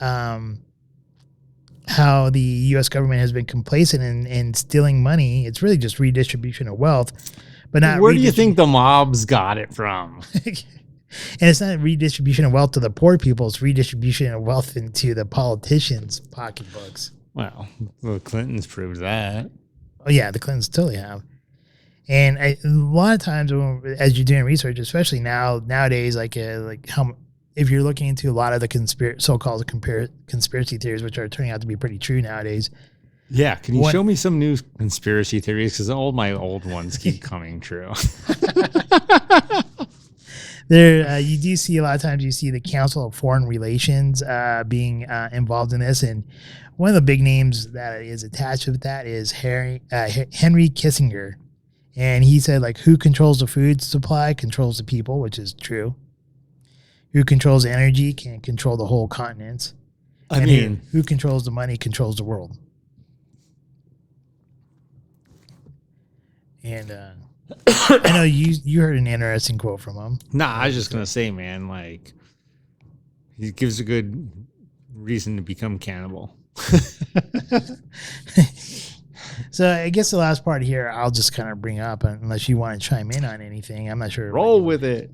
how the U.S. government has been complacent in stealing money, it's really just redistribution of wealth. But not where do you think the mobs got it from? And it's not redistribution of wealth to the poor people. It's redistribution of wealth into the politicians' pocketbooks. Well, the Clintons proved that. Oh, yeah, the Clintons totally have. And a lot of times as you're doing research, especially nowadays, like how if you're looking into a lot of the so-called conspiracy theories, which are turning out to be pretty true nowadays, Yeah, can you What- show me some new conspiracy theories? Because all my old ones keep coming true. There, you do see a lot of times you see the Council of Foreign Relations being involved in this, and one of the big names that is attached with that is Henry Kissinger, and he said like, who controls the food supply controls the people, which is true. Who controls energy can control the whole continents. I And mean, who controls the money controls the world. And I know you heard an interesting quote from him. nah, I was just gonna say, man, like he gives a good reason to become cannibal. So I guess the last part here I'll just kind of bring up, unless you want to chime in on anything. I'm not sure. Roll with it.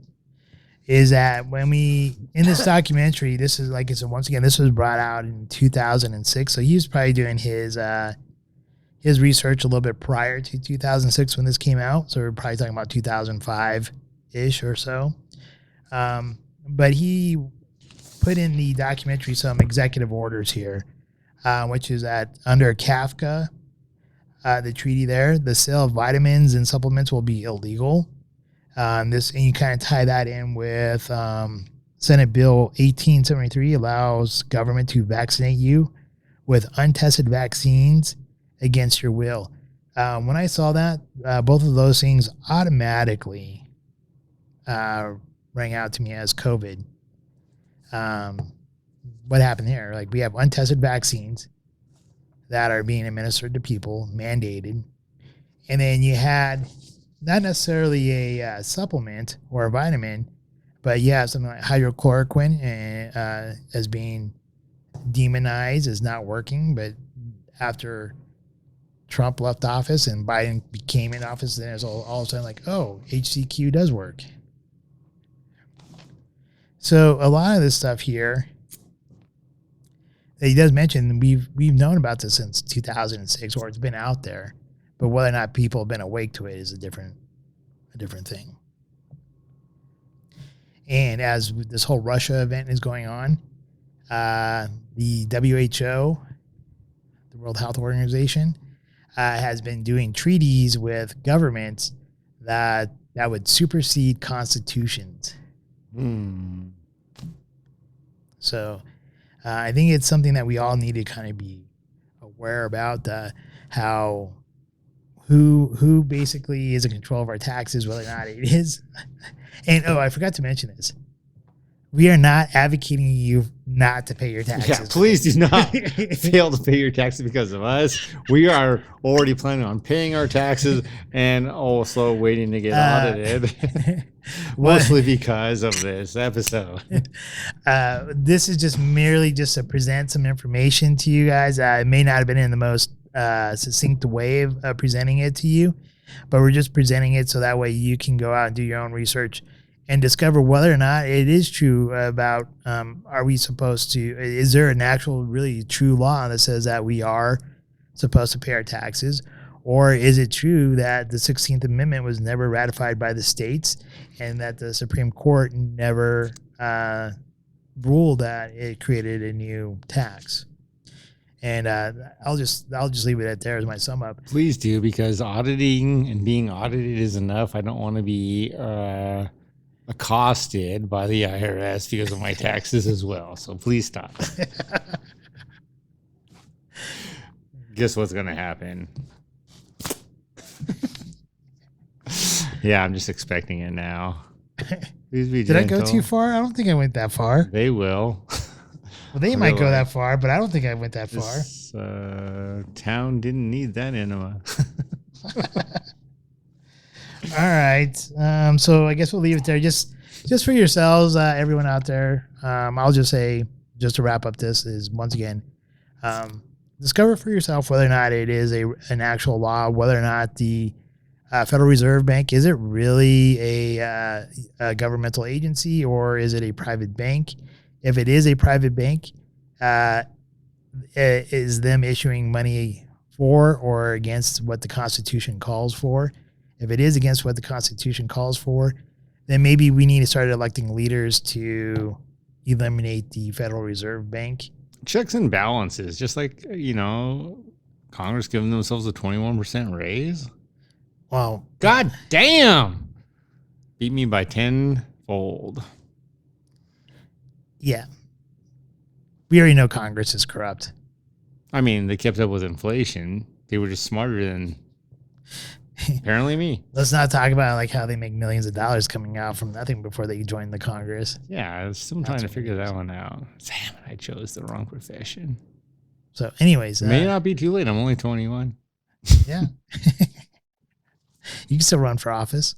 Is that when we in this documentary? This is like I said once again. This was brought out in 2006, so he was probably doing his research a little bit prior to 2006 when this came out. So we're probably talking about 2005 ish or so. But he put in the documentary some executive orders here, which is that under CAFCA, the treaty there, the sale of vitamins and supplements will be illegal. And you kind of tie that in with Senate Bill 1873 allows government to vaccinate you with untested vaccines against your will. When I saw that, both of those things automatically rang out to me as COVID. What happened here? Like, we have untested vaccines that are being administered to people, mandated. And then you had not necessarily a supplement or a vitamin, but you have something like hydrochloroquine as being demonized as not working. But after Trump left office and Biden came in office, then it's all of a sudden like, oh, HCQ does work. So a lot of this stuff here that he does mention, we've known about this since 2006, or it's been out there, but whether or not people have been awake to it is a different thing. And as this whole Russia event is going on, the WHO, the World Health Organization, has been doing treaties with governments that would supersede constitutions. So I think it's something that we all need to kind of be aware about, how who basically is in control of our taxes, whether or not it is. And I forgot to mention this. We are not advocating you not to pay your taxes. Yeah, please do not fail to pay your taxes because of us. We are already planning on paying our taxes and also waiting to get audited. Mostly because of this episode. This is just merely just to present some information to you guys. It may not have been in the most succinct way of presenting it to you, but we're just presenting it so that way you can go out and do your own research and discover whether or not it is true about, are we supposed to, is there an actual really true law that says that we are supposed to pay our taxes? Or is it true that the 16th Amendment was never ratified by the states and that the Supreme Court never ruled that it created a new tax? And I'll just leave it at there as my sum up. Please do, because auditing and being audited is enough. I don't want to be accosted by the IRS because of my taxes as well. So please stop. Guess what's going to happen? Yeah, I'm just expecting it now. Please be Did gentle. I go too far? I don't think I went that far. They will. Well, they might go that far, but I don't think I went that far. This town didn't need that enema. All right. So I guess we'll leave it there. Just for yourselves, everyone out there. I'll just say, just to wrap up this, is once again, discover for yourself whether or not it is an actual law, whether or not the Federal Reserve Bank, is it really a governmental agency or is it a private bank? If it is a private bank, is them issuing money for or against what the Constitution calls for? If it is against what the Constitution calls for, then maybe we need to start electing leaders to eliminate the Federal Reserve Bank. Checks and balances, just like, Congress giving themselves a 21% raise? Well, God damn. Beat me by tenfold. yeah. We already know Congress is corrupt. I mean, they kept up with inflation. They were just smarter than apparently me. Let's not talk about like how they make millions of dollars coming out from nothing before they join the Congress. Yeah, I was still trying to figure that one out. Damn it, I chose the wrong profession. So, anyways, It may not be too late. I'm only 21. yeah, you can still run for office.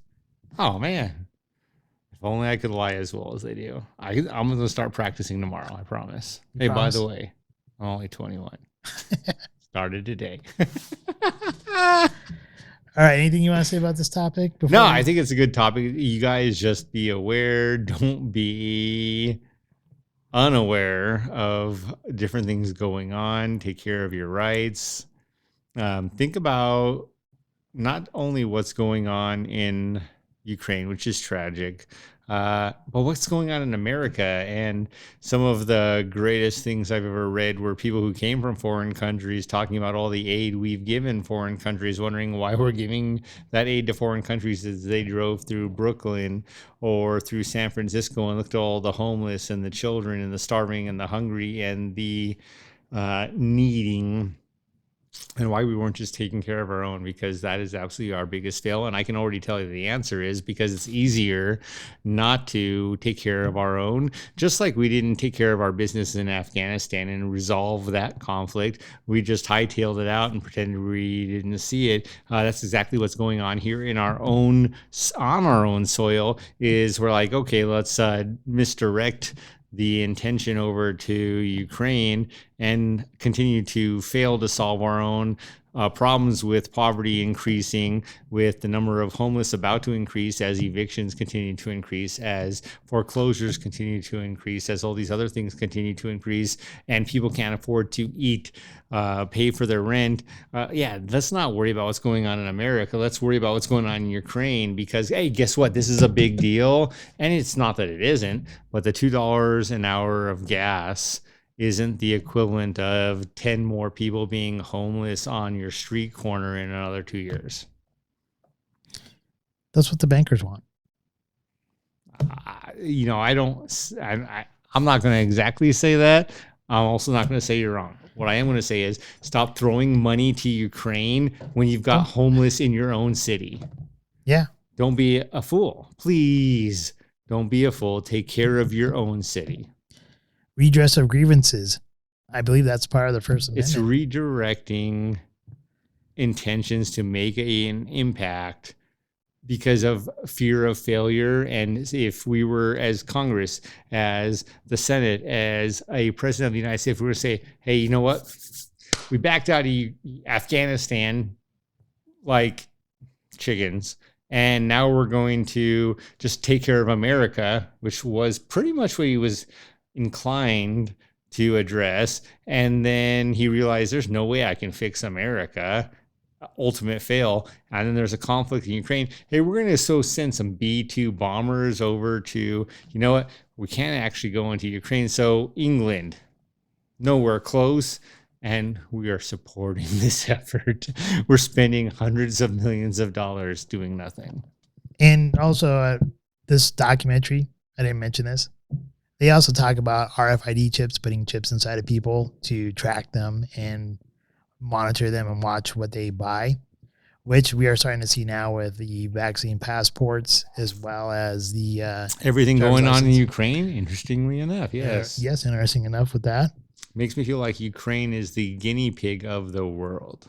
Oh, man. If only I could lie as well as they do. I'm going to start practicing tomorrow, I promise. Hey, promise? by the way, I'm only 21. Started today. All right. Anything you want to say about this topic? No, I think it's a good topic. You guys just be aware. Don't be unaware of different things going on. Take care of your rights. Think about not only what's going on in Ukraine, which is tragic, but what's going on in America. And some of the greatest things I've ever read were people who came from foreign countries talking about all the aid we've given foreign countries, wondering why we're giving that aid to foreign countries as they drove through Brooklyn or through San Francisco and looked at all the homeless and the children and the starving and the hungry and the needing, and why we weren't just taking care of our own, because that is absolutely our biggest fail. And I can already tell you the answer is because it's easier not to take care of our own. Just like we didn't take care of our business in Afghanistan and resolve that conflict, we just hightailed it out and pretended we didn't see it. That's exactly what's going on here on our own soil. Is we're like, okay, let's misdirect the intention over to Ukraine and continue to fail to solve our own problems, with poverty increasing, with the number of homeless about to increase as evictions continue to increase, as foreclosures continue to increase, as all these other things continue to increase, and people can't afford to eat, pay for their rent. Let's not worry about what's going on in America. Let's worry about what's going on in Ukraine, because, hey, guess what? This is a big deal. And it's not that it isn't, but the $2 an hour of gas isn't the equivalent of 10 more people being homeless on your street corner in another 2 years. That's what the bankers want. I'm not going to exactly say that. I'm also not going to say you're wrong. What I am going to say is stop throwing money to Ukraine when you've got homeless in your own city. Yeah. Don't be a fool. Please don't be a fool. Take care of your own city. Redress of grievances. I believe that's part of the First Amendment. It's redirecting intentions to make an impact because of fear of failure. And if we were, as Congress, as the Senate, as a president of the United States, we were to say, hey, you know what? We backed out of Afghanistan like chickens, and now we're going to just take care of America, which was pretty much what he was inclined to address. And then he realized there's no way I can fix America. Ultimate fail. And then there's a conflict in Ukraine. Hey, we're going to send some B-2 bombers over to, you know what? We can't actually go into Ukraine. So England, nowhere close. And we are supporting this effort. We're spending hundreds of millions of dollars doing nothing. And also this documentary, I didn't mention this. They also talk about RFID chips, putting chips inside of people to track them and monitor them and watch what they buy, which we are starting to see now with the vaccine passports, as well as the everything going license. on in Ukraine. Interestingly enough, yes. Yes, interesting enough with that. Makes me feel like Ukraine is the guinea pig of the world.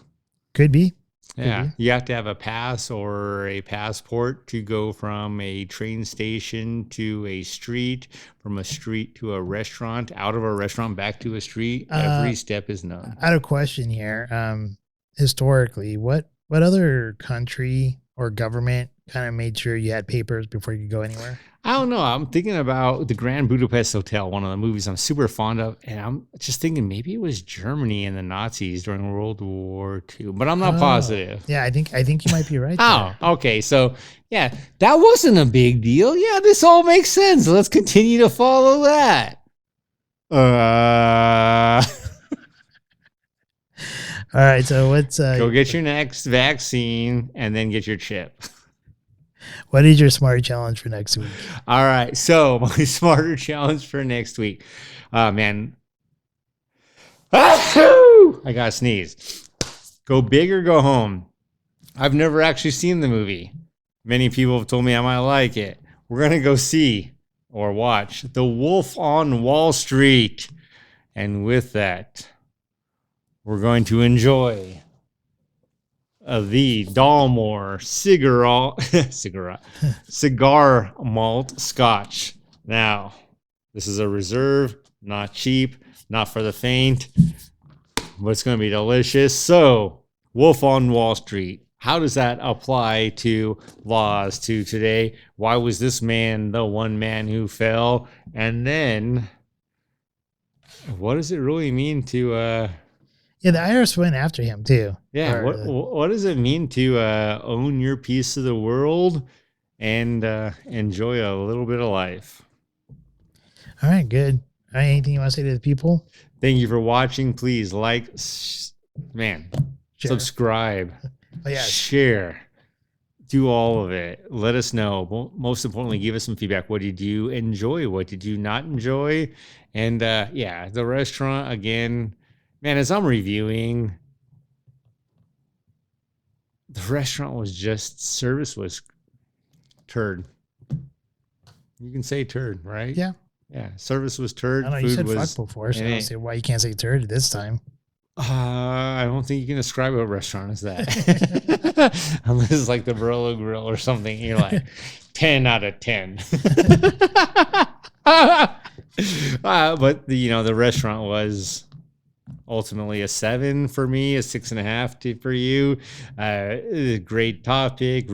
Could be. Yeah, you have to have a pass or a passport to go from a train station to a street, from a street to a restaurant, out of a restaurant back to a street. Every step is known. I had a question here. Historically, what other country or government kind of made sure you had papers before you could go anywhere? I don't know. I'm thinking about the Grand Budapest Hotel, one of the movies I'm super fond of. And I'm just thinking maybe it was Germany and the Nazis during World War II, but I'm not positive. Yeah, I think you might be right. Oh, okay. So, yeah, that wasn't a big deal. Yeah, this all makes sense. Let's continue to follow that. All right. So what's Go get your next vaccine and then get your chip. what is your smart challenge for next week? All right. So my smarter challenge for next week. Man. I got to sneeze. Go big or go home. I've never actually seen the movie. Many people have told me I might like it. We're going to go see or watch The Wolf on Wall Street. And with that, we're going to enjoy the Dalmore cigar malt scotch. Now, this is a reserve, not cheap, not for the faint, but it's going to be delicious. So, Wolf on Wall Street. How does that apply to laws to today? Why was this man the one man who fell? And then, what does it really mean to Yeah, the IRS went after him too. yeah, what does it mean to own your piece of the world and enjoy a little bit of life? All right, good. All right, anything you want to say to the people? Thank you for watching. Please like, subscribe, Oh, yeah. share, do all of it. Let us know. Most importantly, give us some feedback. What did you enjoy? What did you not enjoy? And yeah, the restaurant again, man, as I'm reviewing, the restaurant was just, service was turd. You can say turd, right? Yeah. Yeah. Service was turd. I don't know. You Food said was, fuck before, so I don't see why you can't say turd this time. I don't think you can describe what restaurant is that. Unless it's like the Barolo Grill or something. You're like 10 out of 10. But the restaurant was ultimately a 7 for me, a 6.5 for you. Great topic.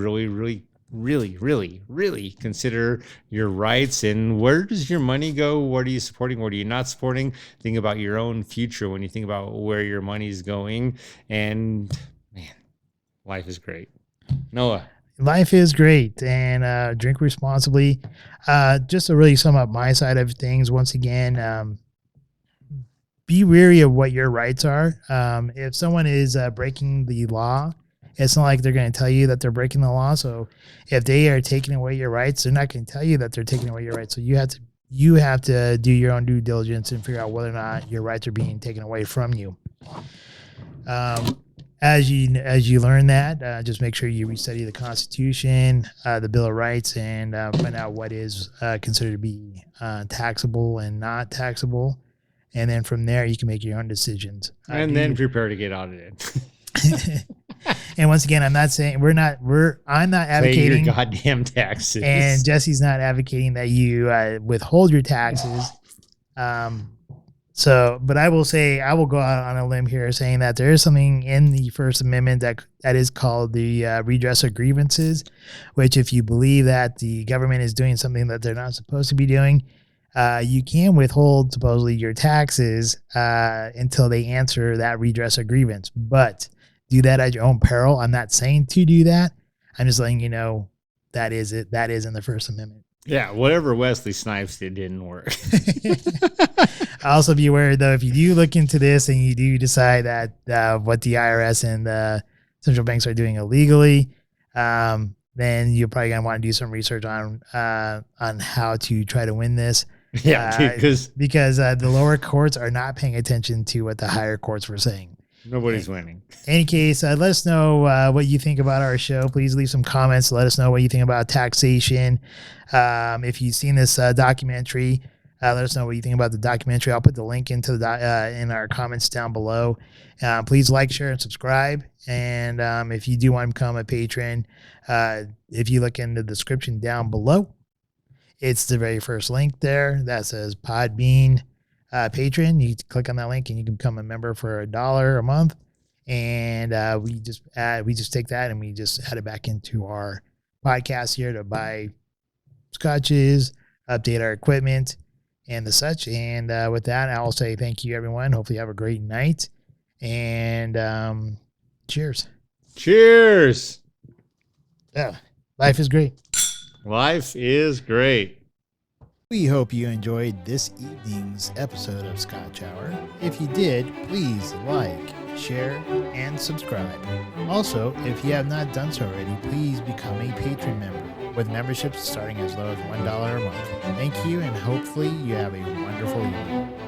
Really consider your rights and where does your money go? What are you supporting? What are you not supporting? Think about your own future when you think about where your money is going. And man, life is great. Noah. Life is great, and drink responsibly. Just to really sum up my side of things, once again, be wary of what your rights are. If someone is breaking the law, it's not like they're going to tell you that they're breaking the law. So if they are taking away your rights, they're not going to tell you that they're taking away your rights. So you have to do your own due diligence and figure out whether or not your rights are being taken away from you. As you learn that, just make sure you restudy the Constitution, the Bill of Rights, and find out what is considered to be taxable and not taxable. And then from there, you can make your own decisions. And then prepare to get audited. And once again, I'm not saying I'm not advocating pay your goddamn taxes. And Jesse's not advocating that you withhold your taxes. But I will go out on a limb here saying that there is something in the First Amendment that is called the redress of grievances, which if you believe that the government is doing something that they're not supposed to be doing, you can withhold supposedly your taxes until they answer that redress of grievance. But do that at your own peril. I'm not saying to do that. I'm just letting you know that is it. That is in the First Amendment. Yeah, whatever Wesley Snipes did didn't work. Also be aware, though, if you do look into this and you do decide that what the IRS and the central banks are doing illegally, then you're probably going to want to do some research on how to try to win this. Yeah, because the lower courts are not paying attention to what the higher courts were saying. Nobody's winning. In any case, let us know what you think about our show. Please leave some comments. Let us know what you think about taxation. If you've seen this documentary, let us know what you think about the documentary. I'll put the link into in our comments down below. Please like, share, and subscribe. And if you do want to become a patron, if you look in the description down below, it's the very first link there that says Podbean Patron. You click on that link and you can become a member for $1 a month. And we just take that and we just add it back into our podcast here to buy scotches, update our equipment, and the such. And with that, I'll say thank you, everyone. Hopefully you have a great night. And cheers. Cheers. Yeah, life is great. Life is great. We hope you enjoyed this evening's episode of Scotch Hour. If you did, please like, share, and subscribe. Also, if you have not done so already, please become a Patron member, with memberships starting as low as $1 a month. Thank you, and hopefully you have a wonderful evening.